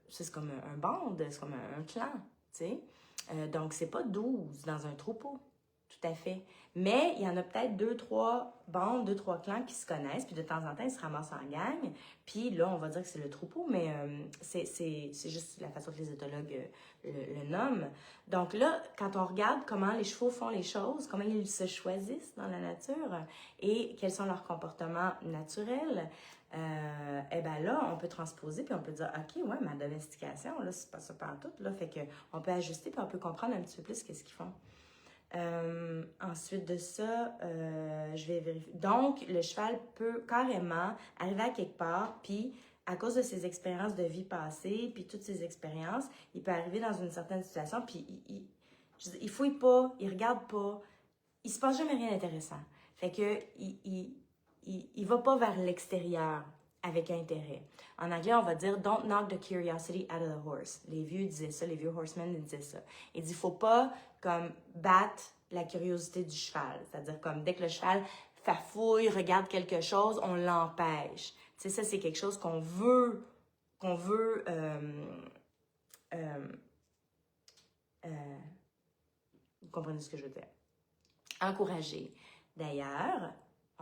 C'est comme un bande, c'est comme un clan, tu sais. Donc, c'est pas 12 dans un troupeau, tout à fait. Mais il y en a peut-être 2, 3 bandes, 2, 3 clans qui se connaissent, puis de temps en temps, ils se ramassent en gang. Puis là, on va dire que c'est le troupeau, mais c'est juste la façon que les éthologues le nomment. Donc là, quand on regarde comment les chevaux font les choses, comment ils se choisissent dans la nature et quels sont leurs comportements naturels, eh bien là, on peut transposer puis on peut dire, OK, ouais, ma domestication, là, c'est pas ça partout, là, fait qu'on peut ajuster puis on peut comprendre un petit peu plus qu'est-ce qu'ils font. Ensuite de ça, je vais vérifier. Donc, le cheval peut carrément arriver à quelque part, puis à cause de ses expériences de vie passée, puis toutes ses expériences, il peut arriver dans une certaine situation, puis il fouille pas, il regarde pas, il se passe jamais rien d'intéressant. Fait que il va pas vers l'extérieur avec intérêt. En anglais, on va dire « Don't knock the curiosity out of the horse ». Les vieux disaient ça, les vieux horsemen disaient ça. Il dit « Faut pas comme battre la curiosité du cheval ». C'est-à-dire comme dès que le cheval fafouille, regarde quelque chose, on l'empêche. Tu sais, ça, c'est quelque chose qu'on veut vous comprenez ce que je veux dire. Encourager. D'ailleurs,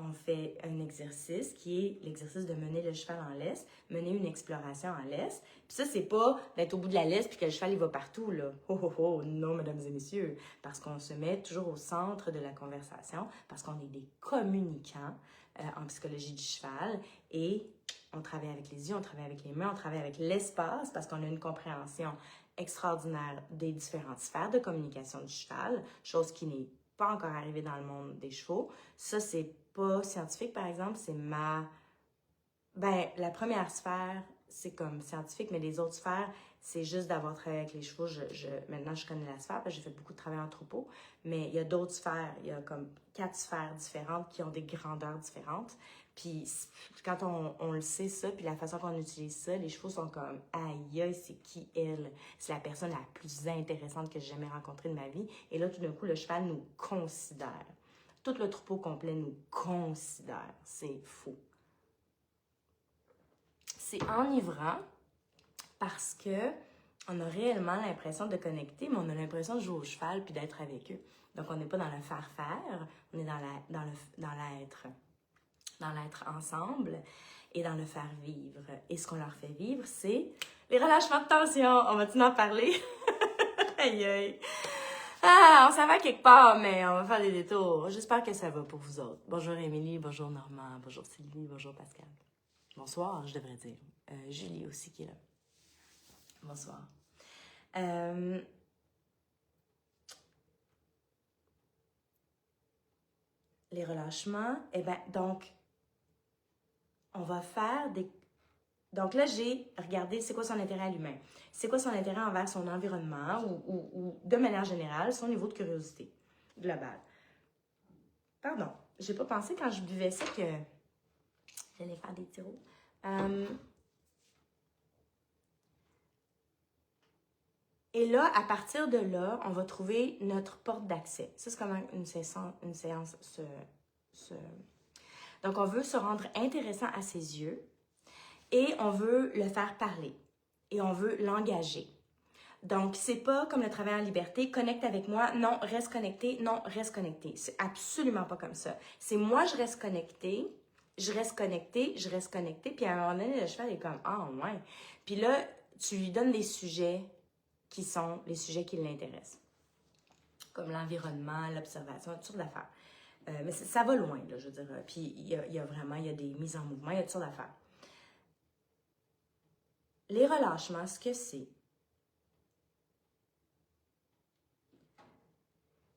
on fait un exercice qui est l'exercice de mener le cheval en laisse, mener une exploration en laisse. Puis ça, c'est pas d'être au bout de la laisse puis que le cheval, il va partout, là. Oh, oh, oh, non, mesdames et messieurs. Parce qu'on se met toujours au centre de la conversation, parce qu'on est des communicants en psychologie du cheval et on travaille avec les yeux, on travaille avec les mains, on travaille avec l'espace parce qu'on a une compréhension extraordinaire des différentes sphères de communication du cheval, chose qui n'est pas encore arrivée dans le monde des chevaux. Ça, c'est pas scientifique, par exemple, c'est la première sphère, c'est comme scientifique, mais les autres sphères, c'est juste d'avoir travaillé avec les chevaux. Maintenant, je connais la sphère parce que j'ai fait beaucoup de travail en troupeau, mais il y a d'autres sphères. Il y a comme 4 sphères différentes qui ont des grandeurs différentes. Puis quand on le sait ça, puis la façon qu'on utilise ça, les chevaux sont comme « Aïe, aïe, c'est qui elle? C'est la personne la plus intéressante que j'ai jamais rencontrée de ma vie. » Et là, tout d'un coup, le cheval nous considère. Tout le troupeau complet nous considère. C'est fou. C'est enivrant parce que on a réellement l'impression de connecter, mais on a l'impression de jouer au cheval puis d'être avec eux. Donc, on n'est pas dans le faire-faire, on est dans l'être ensemble et dans le faire-vivre. Et ce qu'on leur fait vivre, c'est les relâchements de tension. On va-tu en parler? Aïe, aïe. Ah, on s'en va quelque part, mais on va faire des détours. J'espère que ça va pour vous autres. Bonjour Émilie, bonjour Normand, bonjour Sylvie, bonjour Pascal. Bonsoir, je devrais dire. Julie aussi qui est là. Bonsoir. Les relâchements, donc, on va faire des... Donc là, j'ai regardé c'est quoi son intérêt à l'humain. C'est quoi son intérêt envers son environnement ou de manière générale, son niveau de curiosité globale. Pardon, j'ai pas pensé quand je buvais ça que j'allais faire des tiroirs. Et là, à partir de là, on va trouver notre porte d'accès. Ça, c'est comme une séance. Donc, on veut se rendre intéressant à ses yeux et on veut le faire parler et on veut l'engager. Donc, c'est pas comme le travail en liberté, connecte avec moi, non, reste connecté, non, reste connecté. C'est absolument pas comme ça. C'est moi, je reste connecté, puis à un moment donné, le cheval est comme, ah, ouais. Puis là, tu lui donnes des sujets qui sont les sujets qui l'intéressent, comme l'environnement, l'observation, toutes sortes d'affaires. Mais ça va loin, là, je veux dire. Puis il y a des mises en mouvement, il y a toutes sortes d'affaires. Les relâchements, ce que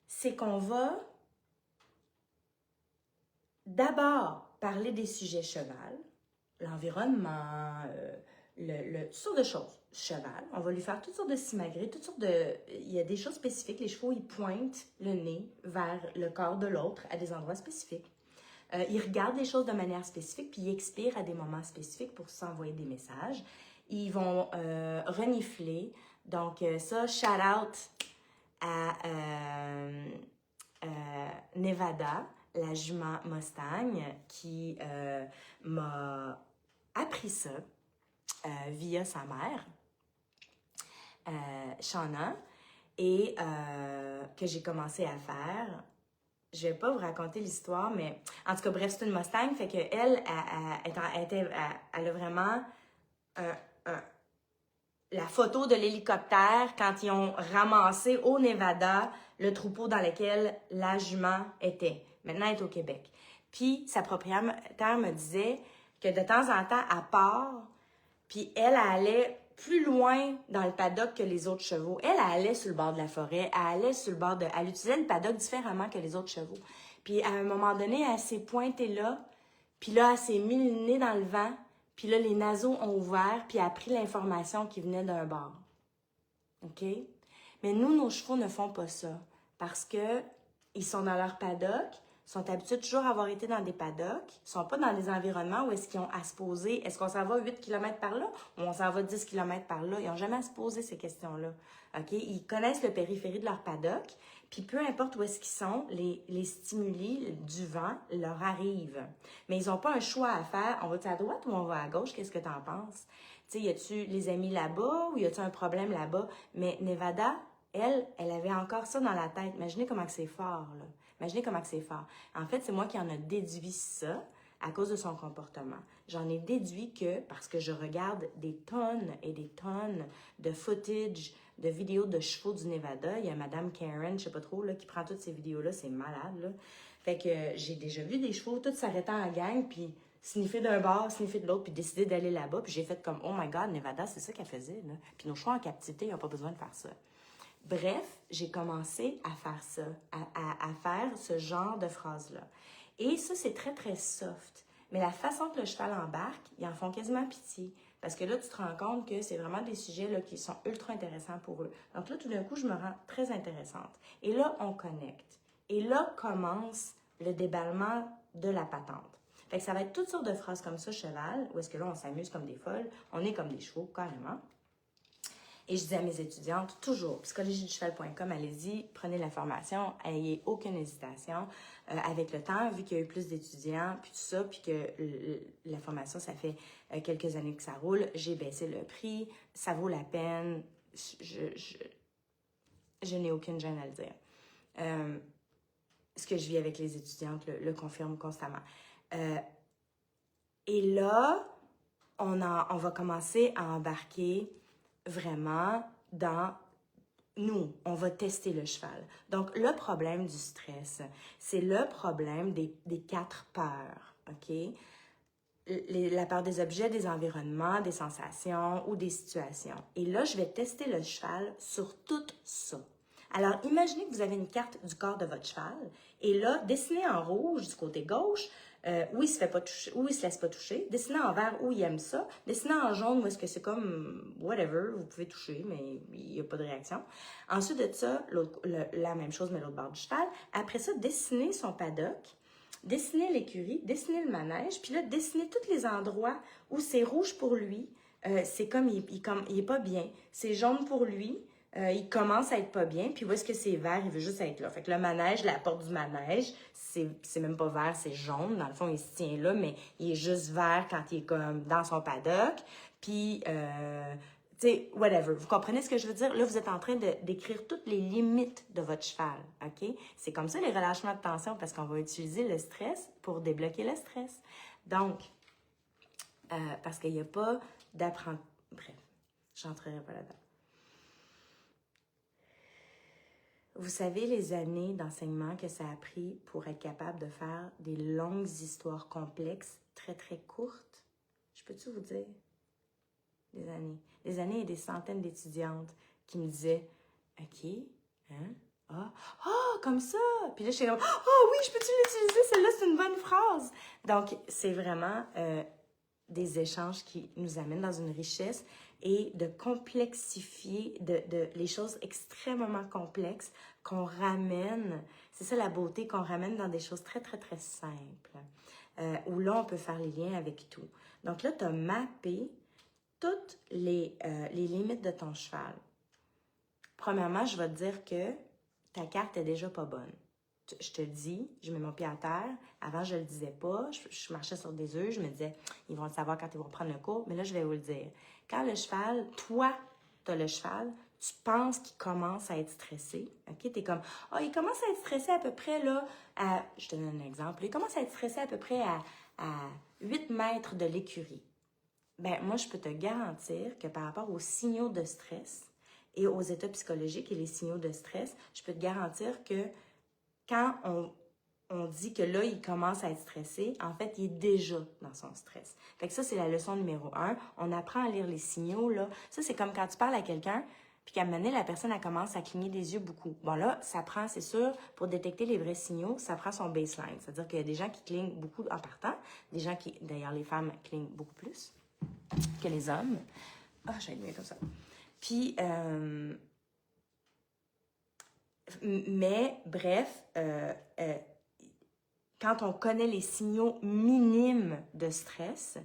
c'est qu'on va d'abord parler des sujets cheval, l'environnement, toutes sortes de choses. Cheval, on va lui faire toutes sortes de simagrées, toutes sortes de... Il y a des choses spécifiques. Les chevaux, ils pointent le nez vers le corps de l'autre à des endroits spécifiques. Ils regardent les choses de manière spécifique, puis ils expirent à des moments spécifiques pour s'envoyer des messages. Ils vont renifler. Donc ça, shout out à Nevada, la jument Mustang, qui m'a appris ça via sa mère, Shauna, et que j'ai commencé à faire. Je vais pas vous raconter l'histoire, mais en tout cas, bref, c'est une Mustang, fait qu'elle, elle a vraiment la photo de l'hélicoptère quand ils ont ramassé au Nevada le troupeau dans lequel la jument était. Maintenant, elle est au Québec. Puis, sa propriétaire me disait que de temps en temps, elle part, puis elle allait plus loin dans le paddock que les autres chevaux. Elle allait sur le bord de la forêt, elle utilisait le paddock différemment que les autres chevaux. Puis, à un moment donné, elle s'est pointée là, puis là, elle s'est mis le nez dans le vent, puis là, les naseaux ont ouvert, puis elle a pris l'information qui venait d'un bord. OK? Mais nous, nos chevaux ne font pas ça parce que ils sont dans leur paddock, sont habitués de toujours avoir été dans des paddocks, ils sont pas dans des environnements où est-ce qu'ils ont à se poser, est-ce qu'on s'en va 8 km par là ou on s'en va 10 km par là? Ils n'ont jamais à se poser ces questions-là. OK? Ils connaissent le périphérie de leur paddock, puis peu importe où est-ce qu'ils sont, les stimuli du vent leur arrivent. Mais ils n'ont pas un choix à faire. On va-tu à droite ou on va à gauche? Qu'est-ce que tu en penses? Tu sais, y a-tu les amis là-bas ou y a-tu un problème là-bas? Mais Nevada, elle avait encore ça dans la tête. Imaginez comment c'est fort, là. Imaginez comment c'est fort. En fait, c'est moi qui en ai déduit ça à cause de son comportement. J'en ai déduit que, parce que je regarde des tonnes et des tonnes de footage, de vidéos de chevaux du Nevada. Il y a Madame Karen, je sais pas trop, là, qui prend toutes ces vidéos-là. C'est malade, là. Fait que j'ai déjà vu des chevaux tous s'arrêtant en gang, puis sniffer d'un bord, sniffer de l'autre, puis décider d'aller là-bas. Puis j'ai fait comme, oh my God, Nevada, c'est ça qu'elle faisait, là. Puis nos choix en captivité, ils n'ont pas besoin de faire ça. Bref, j'ai commencé à faire ça, à faire ce genre de phrases-là. Et ça, c'est très, très soft. Mais la façon que le cheval embarque, ils en font quasiment pitié. Parce que là, tu te rends compte que c'est vraiment des sujets là, qui sont ultra intéressants pour eux. Donc là, tout d'un coup, je me rends très intéressante. Et là, on connecte. Et là commence le déballement de la patente. Fait que ça va être toutes sortes de phrases comme ça, cheval, où est-ce que là, on s'amuse comme des folles, on est comme des chevaux, carrément. Et je dis à mes étudiantes, toujours, psychologieducheval.com, allez-y, prenez la formation, ayez aucune hésitation. Avec le temps, vu qu'il y a eu plus d'étudiants, puis tout ça, puis que la formation, ça fait quelques années que ça roule, j'ai baissé le prix, ça vaut la peine, je n'ai aucune gêne à le dire. Ce que je vis avec les étudiantes le confirme constamment. Et là, on va commencer à embarquer vraiment dans nous, on va tester le cheval. Donc, le problème du stress, c'est le problème des 4 peurs, OK? La peur des objets, des environnements, des sensations ou des situations. Et là, je vais tester le cheval sur tout ça. Alors, imaginez que vous avez une carte du corps de votre cheval et là, dessinez en rouge du côté gauche où il se fait pas toucher, où il se laisse pas toucher, dessinez en vert où il aime ça, dessinez en jaune où est-ce que c'est comme whatever, vous pouvez toucher mais il n'y a pas de réaction. Ensuite de ça, la même chose mais l'autre bord du cheval. Après ça, dessinez son paddock. Dessinez l'écurie, dessinez le manège, puis là, dessinez tous les endroits où c'est rouge pour lui, c'est comme il est pas bien. C'est jaune pour lui, il commence à être pas bien, puis où est-ce que c'est vert, il veut juste être là. Fait que le manège, la porte du manège, c'est même pas vert, c'est jaune. Dans le fond, il se tient là, mais il est juste vert quand il est comme dans son paddock. Puis, tu sais, whatever. Vous comprenez ce que je veux dire? Là, vous êtes en train d'écrire toutes les limites de votre cheval, OK? C'est comme ça les relâchements de tension parce qu'on va utiliser le stress pour débloquer le stress. Donc, parce qu'il n'y a pas d'apprentissage. Bref, j'entrerai pas là-dedans. Vous savez les années d'enseignement que ça a pris pour être capable de faire des longues histoires complexes, très, très courtes? Je peux-tu vous dire? Des années. Des années et des centaines d'étudiantes qui me disaient « OK, hein? Comme ça! » Puis là, je suis comme « Oh oui, je peux-tu l'utiliser? Celle-là, c'est une bonne phrase! » Donc, c'est vraiment des échanges qui nous amènent dans une richesse et de complexifier les choses extrêmement complexes qu'on ramène. C'est ça la beauté, qu'on ramène dans des choses très, très, très simples. Où là, on peut faire les liens avec tout. Donc là, tu as mappé toutes les limites de ton cheval. Premièrement, je vais te dire que ta carte est déjà pas bonne. Je te le dis, je mets mon pied à terre. Avant, je le disais pas. Je marchais sur des œufs. Je me disais, ils vont le savoir quand ils vont prendre le cours. Mais là, je vais vous le dire. Quand le cheval, toi, tu as le cheval, tu penses qu'il commence à être stressé. OK? Tu es comme, il commence à être stressé à peu près, là, je te donne un exemple. Il commence à être stressé à peu près à 8 mètres de l'écurie. Ben, moi, je peux te garantir que par rapport aux signaux de stress et aux états psychologiques et les signaux de stress, je peux te garantir que quand on dit que là, il commence à être stressé, en fait, il est déjà dans son stress. Fait que ça, c'est la leçon numéro 1. On apprend à lire les signaux, là. Ça, c'est comme quand tu parles à quelqu'un, puis qu'à un moment donné, la personne, elle commence à cligner des yeux beaucoup. Bon, là, ça prend, c'est sûr, pour détecter les vrais signaux, ça prend son baseline. C'est-à-dire qu'il y a des gens qui clignent beaucoup en partant, des gens qui, d'ailleurs, les femmes clignent beaucoup plus que les hommes. J'ai mieux comme ça. Puis, mais bref, quand on connaît les signaux minimes de stress,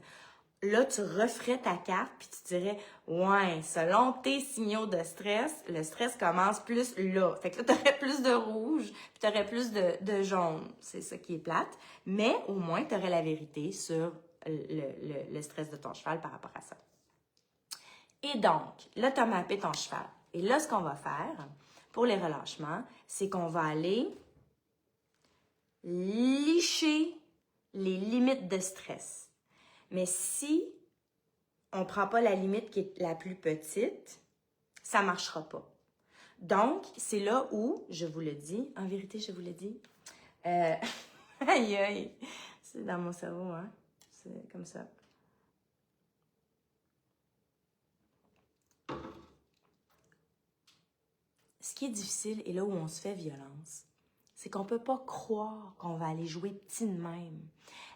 là, tu referais ta carte puis tu dirais, ouais, selon tes signaux de stress, le stress commence plus là. Fait que là, tu aurais plus de rouge puis tu aurais plus de jaune. C'est ça qui est plate. Mais au moins, tu aurais la vérité sur le stress de ton cheval par rapport à ça. Et donc, là, tu as mappé ton cheval. Et là, ce qu'on va faire pour les relâchements, c'est qu'on va aller licher les limites de stress. Mais si on ne prend pas la limite qui est la plus petite, ça ne marchera pas. Donc, c'est là où, je vous le dis, en vérité, je vous le dis, aïe, aïe, c'est dans mon cerveau, hein? c'est comme ça. Ce qui est difficile, et là où on se fait violence, c'est qu'on peut pas croire qu'on va aller jouer petit de même.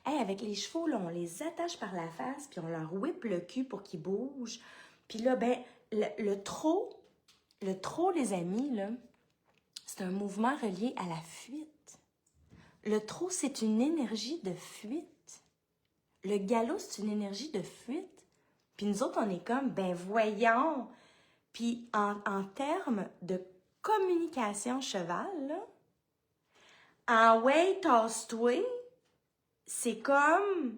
Hey, avec les chevaux, là, on les attache par la face, puis on leur whip le cul pour qu'ils bougent. Puis là, ben, le trot, les amis, là, c'est un mouvement relié à la fuite. Le trot, c'est une énergie de fuite. Le galop, c'est une énergie de fuite. Puis nous autres, on est comme, ben voyons. Puis en termes de communication cheval, là, en way, tasse-toi, c'est comme,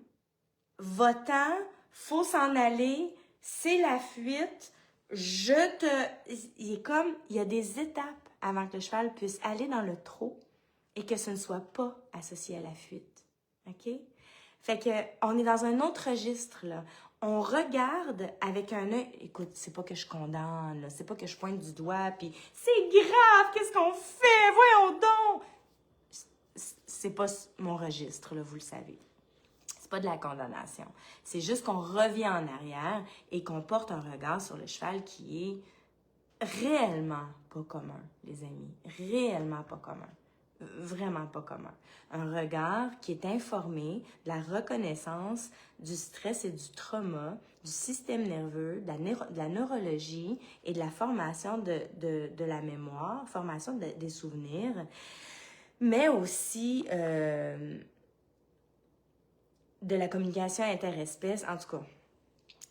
va-t'en, faut s'en aller, c'est la fuite, il est comme, il y a des étapes avant que le cheval puisse aller dans le trot et que ce ne soit pas associé à la fuite. OK? Fait que, on est dans un autre registre, là. On regarde avec un œil. Écoute, c'est pas que je condamne, là. C'est pas que je pointe du doigt, puis c'est grave, qu'est-ce qu'on fait? Voyons donc! C'est pas mon registre, là, vous le savez. C'est pas de la condamnation. C'est juste qu'on revient en arrière et qu'on porte un regard sur le cheval qui est réellement pas commun, les amis. Réellement pas commun. Vraiment pas commun. Un regard qui est informé de la reconnaissance du stress et du trauma, du système nerveux, de la neurologie et de la formation de la mémoire, formation des souvenirs, mais aussi de la communication interespèce. En tout cas,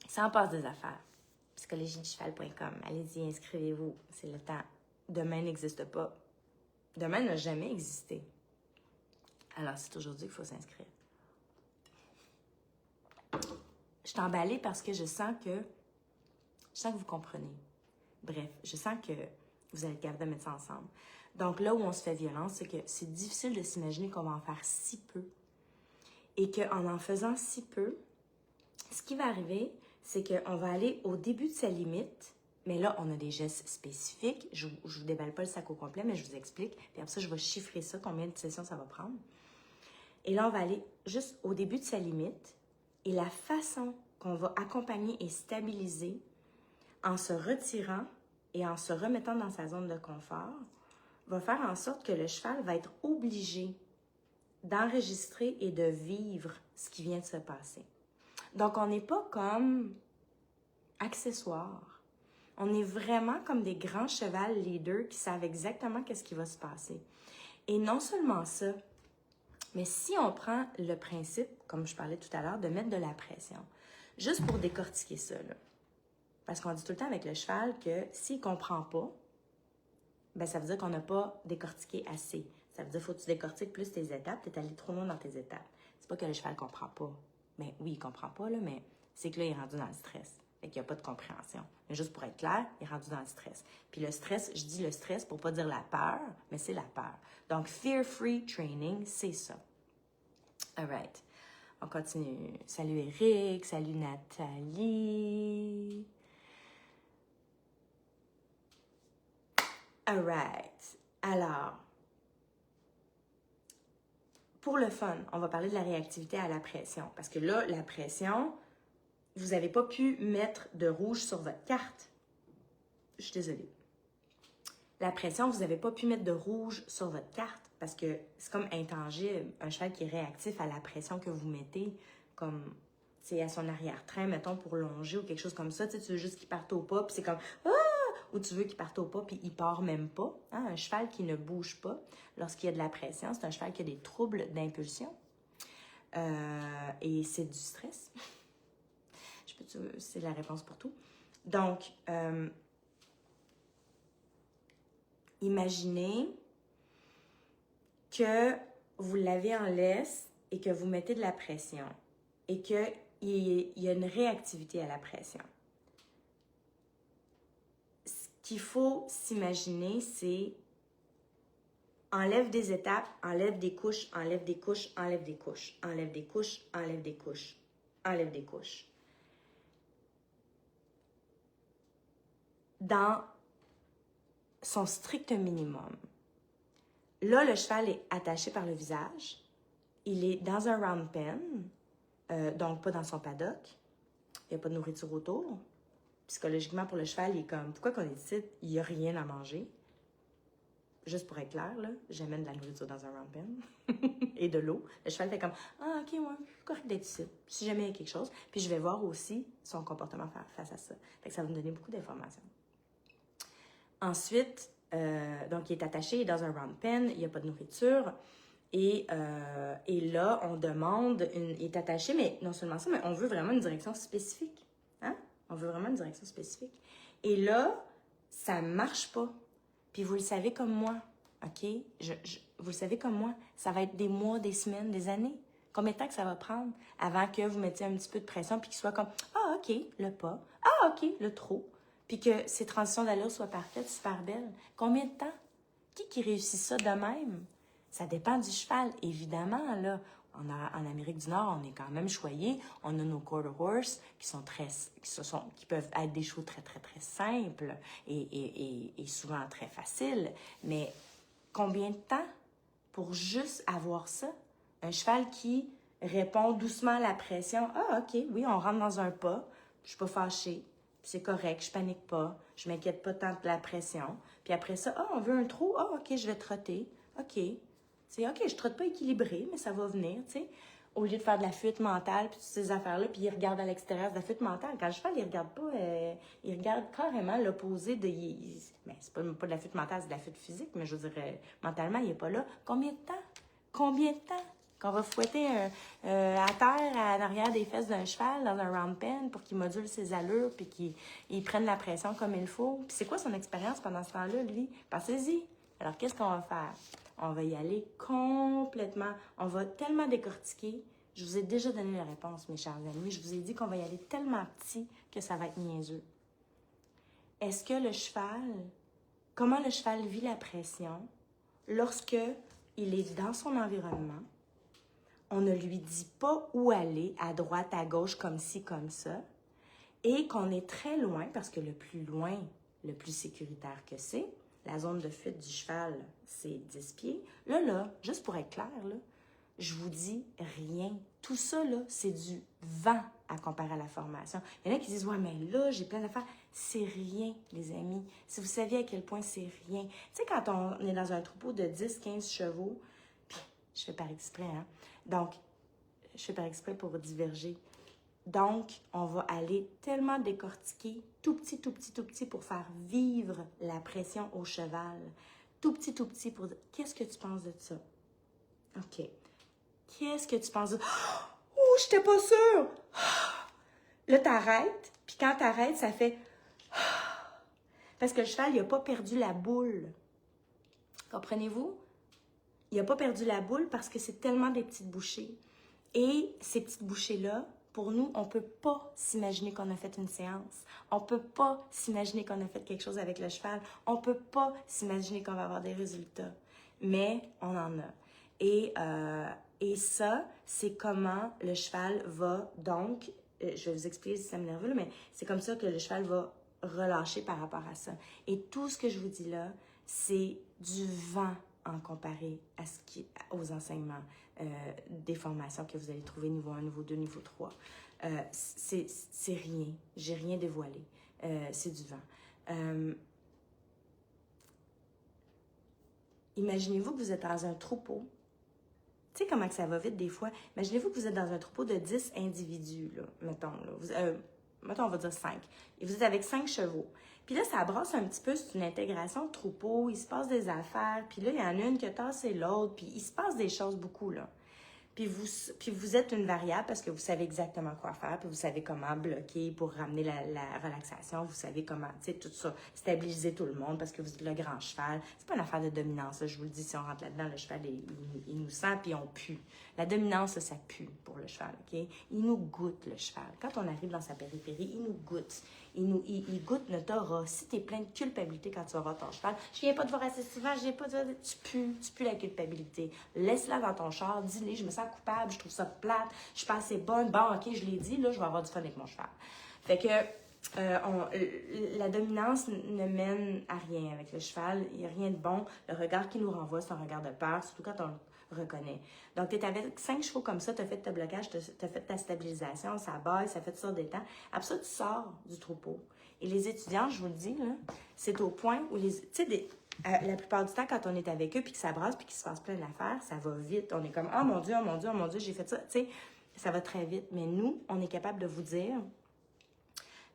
ça en passe des affaires. Psychologieducheval.com. Allez-y, inscrivez-vous. C'est le temps. Demain n'existe pas. Demain n'a jamais existé. Alors, c'est aujourd'hui qu'il faut s'inscrire. Je suis emballée parce que je sens que vous comprenez. Bref, je sens que vous allez être capable de mettre ça ensemble. Donc là où on se fait violence, c'est que c'est difficile de s'imaginer qu'on va en faire si peu. Et qu'en faisant si peu, ce qui va arriver, c'est qu'on va aller au début de sa limite. Mais là, on a des gestes spécifiques. Je ne vous déballe pas le sac au complet, mais je vous explique. Puis après ça, je vais chiffrer ça, combien de sessions ça va prendre. Et là, on va aller juste au début de sa limite. Et la façon qu'on va accompagner et stabiliser en se retirant et en se remettant dans sa zone de confort va faire en sorte que le cheval va être obligé d'enregistrer et de vivre ce qui vient de se passer. Donc, on n'est pas comme accessoires. On est vraiment comme des grands chevals leaders qui savent exactement qu'est-ce qui va se passer. Et non seulement ça, mais si on prend le principe, comme je parlais tout à l'heure, de mettre de la pression, juste pour décortiquer ça, là. Parce qu'on dit tout le temps avec le cheval que s'il ne comprend pas, ben ça veut dire qu'on n'a pas décortiqué assez. Ça veut dire qu'il faut que tu décortiques plus tes étapes, tu es allé trop loin dans tes étapes. C'est pas que le cheval ne comprend pas. Ben oui, il comprend pas, là, mais c'est que là, il est rendu dans le stress. Fait qu'il n'y a pas de compréhension. Mais juste pour être clair, il est rendu dans le stress. Puis le stress, je dis le stress pour pas dire la peur, mais c'est la peur. Donc, fear-free training, c'est ça. All right. On continue. Salut Eric, salut Nathalie. All right. Alors, pour le fun, on va parler de la réactivité à la pression. Parce que là, la pression, vous n'avez pas pu mettre de rouge sur votre carte. Je suis désolée. La pression, vous n'avez pas pu mettre de rouge sur votre carte parce que c'est comme intangible. Un cheval qui est réactif à la pression que vous mettez, comme à son arrière-train, mettons, pour longer ou quelque chose comme ça. Tu veux juste qu'il parte au pas, puis c'est comme « Ah! » Ou tu veux qu'il parte au pas, puis il part même pas. Hein? Un cheval qui ne bouge pas lorsqu'il y a de la pression, c'est un cheval qui a des troubles d'impulsion. Et c'est du stress. C'est la réponse pour tout. Donc, imaginez que vous l'avez en laisse et que vous mettez de la pression et qu'il y a une réactivité à la pression. Ce qu'il faut s'imaginer, c'est enlève des étapes, enlève des couches, enlève des couches, enlève des couches, enlève des couches, enlève des couches, enlève des couches. Dans son strict minimum. Là, le cheval est attaché par le visage. Il est dans un round pen. donc pas dans son paddock. Il n'y a pas de nourriture autour. Psychologiquement, pour le cheval, il est comme, pourquoi qu'on est ici, il n'y a rien à manger? Juste pour être clair, là, j'amène de la nourriture dans un round pen et de l'eau. Le cheval fait comme, ah, ok, moi, je suis correct d'être ici, si jamais il y a quelque chose. Puis je vais voir aussi son comportement face à ça. Fait que ça va me donner beaucoup d'informations. Ensuite, donc il est attaché, il est dans un round pen, il n'y a pas de nourriture. Et là, on demande, il est attaché, mais non seulement ça, mais on veut vraiment une direction spécifique. Hein? On veut vraiment une direction spécifique. Et là, ça ne marche pas. Puis vous le savez comme moi, OK? Vous le savez comme moi, ça va être des mois, des semaines, des années. Combien de temps que ça va prendre avant que vous mettiez un petit peu de pression puis qu'il soit comme, ah, OK, le pas. Ah, OK, le trop. Puis que ces transitions d'allure soient parfaites, super belles. Combien de temps? Qui réussit ça de même? Ça dépend du cheval, évidemment, là. En Amérique du Nord, on est quand même choyé. On a nos quarter horse qui peuvent être des chevaux très, très, très simples et souvent très faciles. Mais combien de temps pour juste avoir ça? Un cheval qui répond doucement à la pression. Ah, OK, oui, on rentre dans un pas. Je suis pas fâchée. C'est correct, je panique pas. Je m'inquiète pas tant de la pression. Puis après ça, ah, on veut un trot. Ah, OK, je vais trotter. OK. C'est OK, je trotte pas équilibré, mais ça va venir, tu sais. Au lieu de faire de la fuite mentale, puis toutes ces affaires-là, puis il regarde à l'extérieur de la fuite mentale. Quand le cheval, il regarde pas, il regarde carrément l'opposé de... mais c'est pas de la fuite mentale, c'est de la fuite physique, mais je veux dire, mentalement, il est pas là. Combien de temps? Combien de temps? Qu'on va fouetter à terre, en arrière des fesses d'un cheval, dans un round pen, pour qu'il module ses allures, puis qu'il prenne la pression comme il faut. Puis c'est quoi son expérience pendant ce temps-là, lui? Pensez-y. Alors, qu'est-ce qu'on va faire? On va y aller complètement. On va tellement décortiquer. Je vous ai déjà donné la réponse, mes chers amis. Je vous ai dit qu'on va y aller tellement petit que ça va être niaiseux. Est-ce que le cheval... Comment le cheval vit la pression lorsque il est dans son environnement? On ne lui dit pas où aller, à droite, à gauche, comme ci, comme ça. Et qu'on est très loin, parce que le plus loin, le plus sécuritaire que c'est, la zone de fuite du cheval, c'est 10 pieds. Là, juste pour être clair, là, je vous dis rien. Tout ça, là, c'est du vent à comparer à la formation. Il y en a qui disent, ouais, mais là, j'ai plein d'affaires. C'est rien, les amis. Si vous saviez à quel point c'est rien. Tu sais, quand on est dans un troupeau de 10, 15 chevaux, puis je fais par exprès, hein. Donc, je fais par exprès pour diverger. Donc, on va aller tellement décortiquer, tout petit pour faire vivre la pression au cheval. Tout petit pour dire, qu'est-ce que tu penses de ça? OK. Qu'est-ce que tu penses de... Oh, j'étais pas sûre! Là, t'arrêtes, puis quand t'arrêtes, ça fait... Parce que le cheval, il n'a pas perdu la boule. Comprenez-vous? Il n'a pas perdu la boule parce que c'est tellement des petites bouchées. Et ces petites bouchées-là, pour nous, on ne peut pas s'imaginer qu'on a fait une séance. On ne peut pas s'imaginer qu'on a fait quelque chose avec le cheval. On ne peut pas s'imaginer qu'on va avoir des résultats. Mais on en a. Et ça, c'est comment le cheval va donc, je vais vous expliquer le système nerveux, mais c'est comme ça que le cheval va relâcher par rapport à ça. Et tout ce que je vous dis là, c'est du vent en comparé à aux enseignements des formations que vous allez trouver niveau 1, niveau 2, niveau 3. C'est rien. J'ai rien dévoilé. C'est du vent. Imaginez-vous que vous êtes dans un troupeau. Tu sais comment que ça va vite des fois? Imaginez-vous que vous êtes dans un troupeau de 10 individus, là, mettons. Là. Mettons, on va dire 5. Et vous êtes avec 5 chevaux. Puis là, ça brasse un petit peu, c'est une intégration de troupeau, il se passe des affaires, puis là, il y en a une qui a tassé l'autre, puis il se passe des choses beaucoup, là. Puis vous êtes une variable parce que vous savez exactement quoi faire, puis vous savez comment bloquer pour ramener la relaxation, vous savez comment, tu sais, tout ça, stabiliser tout le monde parce que vous êtes le grand cheval. C'est pas une affaire de dominance, là, je vous le dis, si on rentre là-dedans, le cheval, il nous sent puis on pue. La dominance, ça pue pour le cheval, OK? Il nous goûte, le cheval. Quand on arrive dans sa périphérie, il nous goûte. Il goûte notre aura. Si t'es plein de culpabilité quand tu vas voir ton cheval, je viens pas te voir assez souvent, tu pues la culpabilité. Laisse-la dans ton char, dis-le, je me sens coupable, je trouve ça plate, je suis pas assez bonne, bon, OK, je l'ai dit, là, je vais avoir du fun avec mon cheval. Fait que la dominance ne mène à rien avec le cheval, il n'y a rien de bon. Le regard qu'il nous renvoie, c'est un regard de peur, surtout quand on reconnaît. Donc, tu es avec 5 chevaux comme ça, tu as fait ta blocage, tu as fait ta stabilisation, ça baisse, ça fait ça des temps. Après ça, tu sors du troupeau. Et les étudiants, je vous le dis, là, c'est au point où les... Tu sais, la plupart du temps, quand on est avec eux, puis que ça brasse, puis qu'il se passe plein d'affaires, ça va vite. On est comme, oh mon Dieu, oh mon Dieu, oh mon Dieu, j'ai fait ça. Tu sais, ça va très vite. Mais nous, on est capable de vous dire,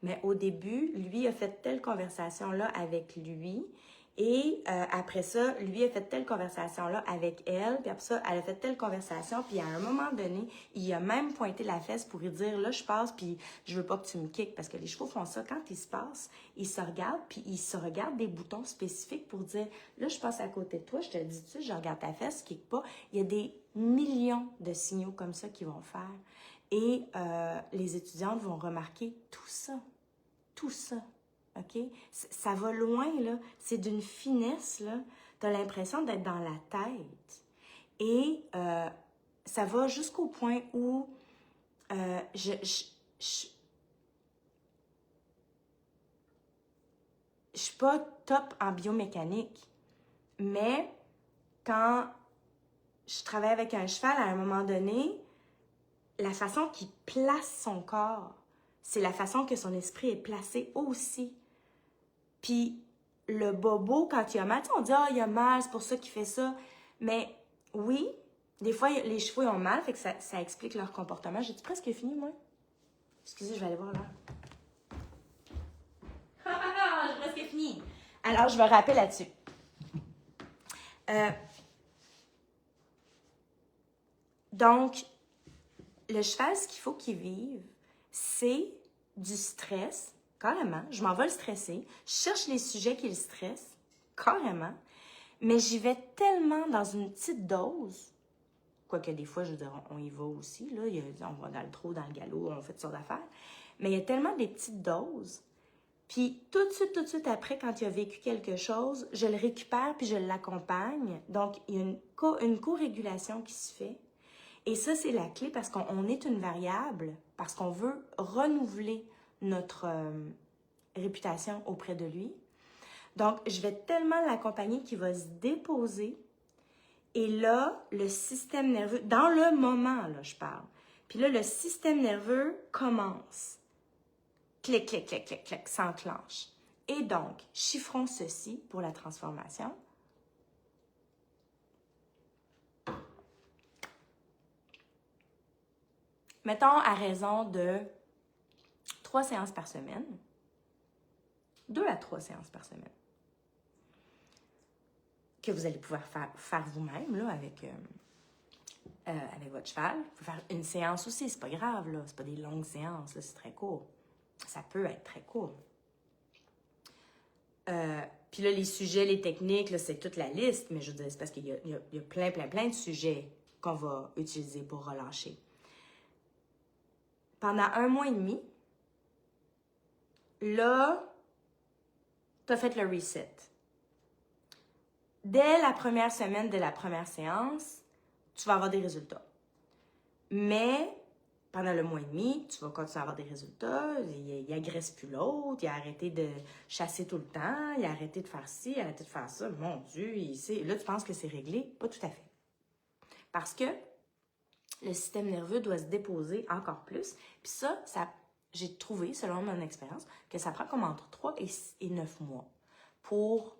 mais au début, lui a fait telle conversation-là avec lui, et après ça, lui a fait telle conversation-là avec elle, puis après ça, elle a fait telle conversation, puis à un moment donné, il a même pointé la fesse pour lui dire, là, je passe, puis je veux pas que tu me kicks, parce que les chevaux font ça, quand ils se passent, ils se regardent, puis ils se regardent des boutons spécifiques pour dire, là, je passe à côté de toi, je te dis, tu sais, je regarde ta fesse, kick pas. Il y a des millions de signaux comme ça qu'ils vont faire. Et les étudiantes vont remarquer tout ça. Tout ça. OK? Ça va loin, là. C'est d'une finesse, là. Tu as l'impression d'être dans la tête. Et ça va jusqu'au point où je suis pas top en biomécanique, mais quand je travaille avec un cheval, à un moment donné, la façon qu'il place son corps, c'est la façon que son esprit est placé aussi. Puis le bobo, quand il a mal, on dit « Ah, il a mal, c'est pour ça qu'il fait ça. » Mais oui, des fois, les chevaux ils ont mal, fait que ça explique leur comportement. J'ai-tu presque fini, moi? Excusez, je vais aller voir là. J'ai presque fini. Alors, je vais rappeler là-dessus. Donc, le cheval, ce qu'il faut qu'il vive, c'est du stress, carrément. Je m'en vais le stresser. Je cherche les sujets qui le stressent, carrément. Mais j'y vais tellement dans une petite dose, quoique des fois, je veux dire, on y va aussi, là. On va dans le trot, dans le galop, on fait toutes sortes d'affaires. Mais il y a tellement des petites doses. Puis tout de suite après, quand il a vécu quelque chose, je le récupère puis je l'accompagne. Donc, il y a une co-régulation qui se fait. Et ça, c'est la clé parce qu'on est une variable, parce qu'on veut renouveler notre réputation auprès de lui. Donc, je vais tellement l'accompagner qu'il va se déposer. Et là, le système nerveux, dans le moment, là, je parle. Puis là, le système nerveux commence. Clic, clic, clic, clic, clic, s'enclenche. Et donc, chiffrons ceci pour la transformation. Mettons à raison de 3 séances par semaine, 2 à 3 séances par semaine, que vous allez pouvoir faire vous-même là, avec votre cheval. Vous pouvez faire une séance aussi, c'est pas grave, là. C'est pas des longues séances, là, c'est très court. Ça peut être très court. Puis là, les sujets, les techniques, là, c'est toute la liste, mais je veux dire, c'est parce qu'il y a plein de sujets qu'on va utiliser pour relâcher. Pendant 1 mois et demi, là, tu as fait le reset. Dès la première semaine de la première séance, tu vas avoir des résultats. Mais pendant le mois et demi, tu vas continuer à avoir des résultats. Il agresse plus l'autre, il a arrêté de chasser tout le temps, il a arrêté de faire ci, il a arrêté de faire ça. Mon Dieu, là, tu penses que c'est réglé? Pas tout à fait. Parce que le système nerveux doit se déposer encore plus. Puis ça j'ai trouvé, selon mon expérience, que ça prend comme entre 3 et 9 mois pour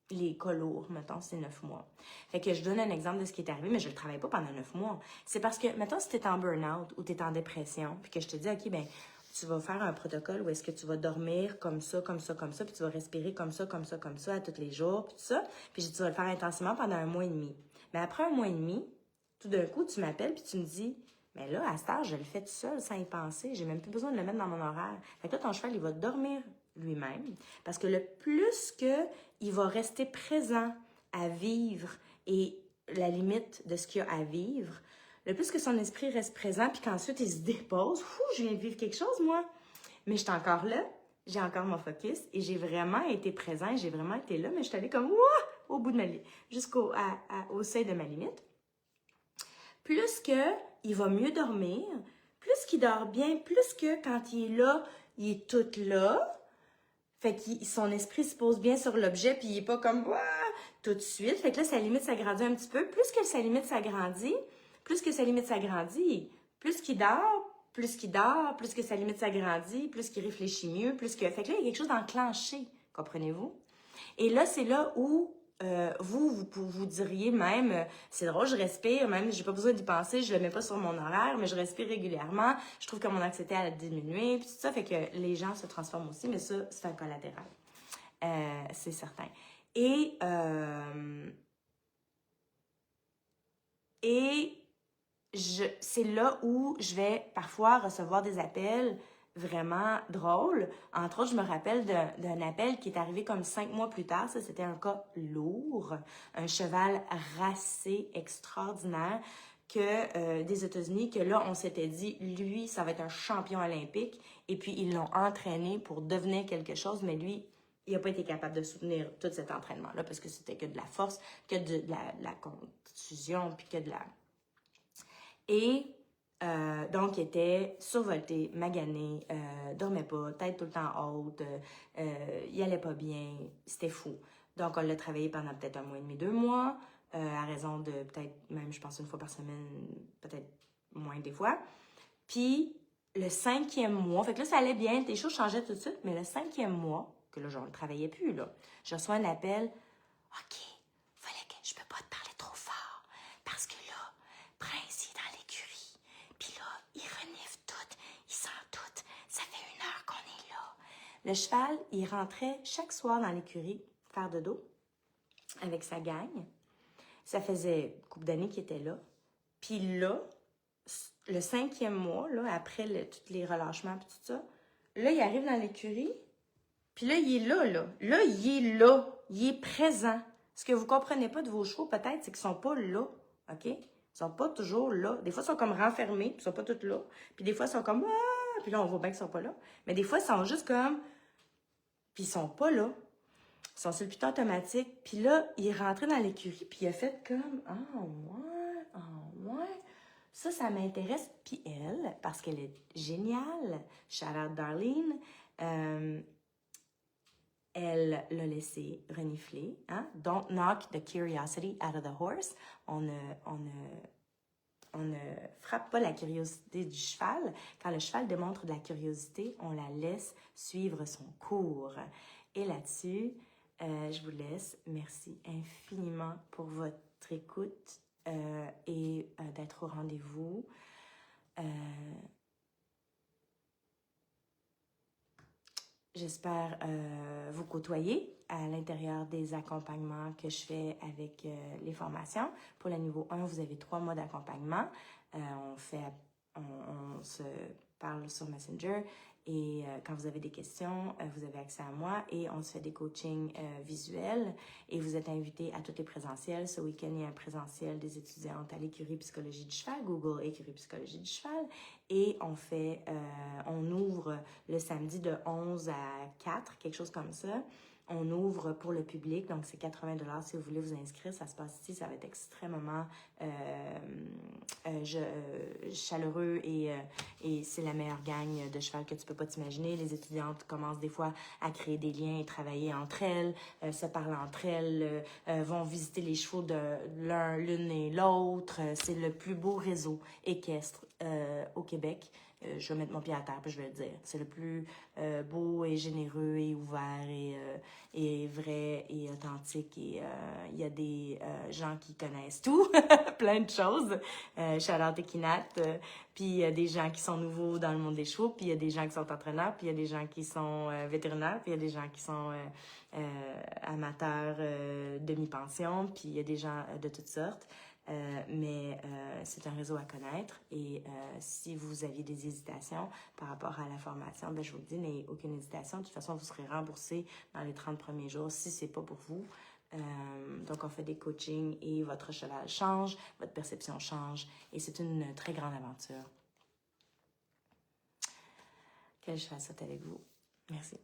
les cas lourds, mettons, c'est 9 mois. Fait que je donne un exemple de ce qui est arrivé, mais je ne le travaille pas pendant 9 mois. C'est parce que, mettons, si tu es en burn-out ou tu es en dépression, puis que je te dis, OK, ben tu vas faire un protocole où est-ce que tu vas dormir comme ça, puis tu vas respirer comme ça, à tous les jours, puis tout ça. Puis tu vas le faire intensément pendant 1 mois et demi. Mais après 1 mois et demi, tout d'un coup, tu m'appelles puis tu me dis, mais là, à cette heure, je le fais tout seul, sans y penser. J'ai même plus besoin de le mettre dans mon horaire. Fait que là, ton cheval, il va dormir lui-même. Parce que le plus qu'il va rester présent à vivre et la limite de ce qu'il y a à vivre, le plus que son esprit reste présent puis qu'ensuite il se dépose, je viens de vivre quelque chose, moi. Mais je suis encore là, j'ai encore mon focus et j'ai vraiment été présent, j'ai vraiment été là, mais je suis allée comme au bout de ma limite, au seuil de ma limite. Plus qu'il va mieux dormir, plus qu'il dort bien, plus que quand il est là, il est tout là. Fait que son esprit se pose bien sur l'objet, puis il est pas comme tout de suite. Fait que là, sa limite s'agrandit un petit peu. Plus que sa limite s'agrandit, plus que sa limite s'agrandit, plus qu'il dort, plus qu'il dort, plus que sa limite s'agrandit, plus qu'il réfléchit mieux, plus que... Fait que là, il y a quelque chose d'enclenché, comprenez-vous? Et là, c'est là où vous diriez même, c'est drôle, je respire, même, j'ai pas besoin d'y penser, je le mets pas sur mon horaire, mais je respire régulièrement, je trouve que mon anxiété a diminué, puis tout ça, fait que les gens se transforment aussi, mais ça, c'est un collatéral. C'est certain. Et c'est là où je vais parfois recevoir des appels vraiment drôles. Entre autres, je me rappelle d'un appel qui est arrivé comme 5 mois plus tard. Ça, c'était un cas lourd. Un cheval racé extraordinaire des États-Unis, que là, on s'était dit, lui, ça va être un champion olympique. Et puis, ils l'ont entraîné pour devenir quelque chose, mais lui, il n'a pas été capable de soutenir tout cet entraînement-là parce que c'était que de la force, que de la contusion, puis que de la... Et donc, il était survolté, magané, dormait pas, tête tout le temps haute, il allait pas bien, c'était fou. Donc, on l'a travaillé pendant peut-être 1 mois et demi, 2 mois, à raison de peut-être même, je pense, 1 fois par semaine, peut-être moins des fois. Puis, le 5e mois, fait que là, ça allait bien, les choses changeaient tout de suite, mais le 5e mois, que là, je ne travaillais plus, là, je reçois un appel, OK, fallait que je peux pas te parler trop fort, parce que là, Prince, il est dans l'écurie, puis là, il renifle tout, il sent tout, ça fait 1 heure qu'on est là. Le cheval, il rentrait chaque soir dans l'écurie faire de dos avec sa gang. Ça faisait une couple d'années qu'il était là. Puis là, le 5e mois, là, après tous les relâchements et tout ça, là, il arrive dans l'écurie, puis là, il est là, là. Là, il est là. Il est présent. Ce que vous comprenez pas de vos chevaux, peut-être, c'est qu'ils sont pas là, OK? Ils sont pas toujours là. Des fois, ils sont comme renfermés, puis ils sont pas tous là. Puis des fois, ils sont comme... Ah! Puis là, on voit bien qu'ils sont pas là. Mais des fois, ils sont juste comme... Puis ils sont pas là. Ils sont sur le piton automatique. Puis là, il est rentré dans l'écurie, puis il a fait comme... Ah, ouais, ah, ouais. Ça m'intéresse. Puis elle, parce qu'elle est géniale, shout out Darlene, elle l'a laissé renifler. Hein? Don't knock the curiosity out of the horse. On ne frappe pas la curiosité du cheval. Quand le cheval démontre de la curiosité, on la laisse suivre son cours. Et là-dessus, je vous laisse. Merci infiniment pour votre écoute et d'être au rendez-vous. J'espère vous côtoyer à l'intérieur des accompagnements que je fais avec les formations. Pour le niveau 1, vous avez 3 mois d'accompagnement. On se parle sur Messenger et quand vous avez des questions, vous avez accès à moi et on se fait des coachings visuels et vous êtes invités à tous les présentiels. Ce week-end, il y a un présentiel des étudiantes à l'écurie Psychologie du cheval, Google écurie Psychologie du cheval, et on ouvre le samedi de 11 à 4, quelque chose comme ça. On ouvre pour le public, donc c'est 80 $ si vous voulez vous inscrire. Ça se passe ici, ça va être extrêmement chaleureux et c'est la meilleure gang de cheval que tu peux pas t'imaginer. Les étudiantes commencent des fois à créer des liens et travailler entre elles, se parlent entre elles, vont visiter les chevaux de l'une et l'autre. C'est le plus beau réseau équestre au Québec. Je vais mettre mon pied à terre puis je vais le dire. C'est le plus beau et généreux et ouvert et vrai et authentique. Et il y a des gens qui connaissent tout, plein de choses. Shout out Equinat. Puis il y a des gens qui sont nouveaux dans le monde des chevaux. Puis il y a des gens qui sont entraîneurs. Puis il y a des gens qui sont vétérinaires. Puis il y a des gens qui sont amateurs demi-pension. Puis il y a des gens de toutes sortes. Mais c'est un réseau à connaître et si vous aviez des hésitations par rapport à la formation, ben je vous le dis, n'ayez aucune hésitation. De toute façon, vous serez remboursé dans les 30 premiers jours si c'est pas pour vous. Donc, on fait des coachings et votre cheval change, votre perception change et c'est une très grande aventure. Que je fasse ça avec vous. Merci.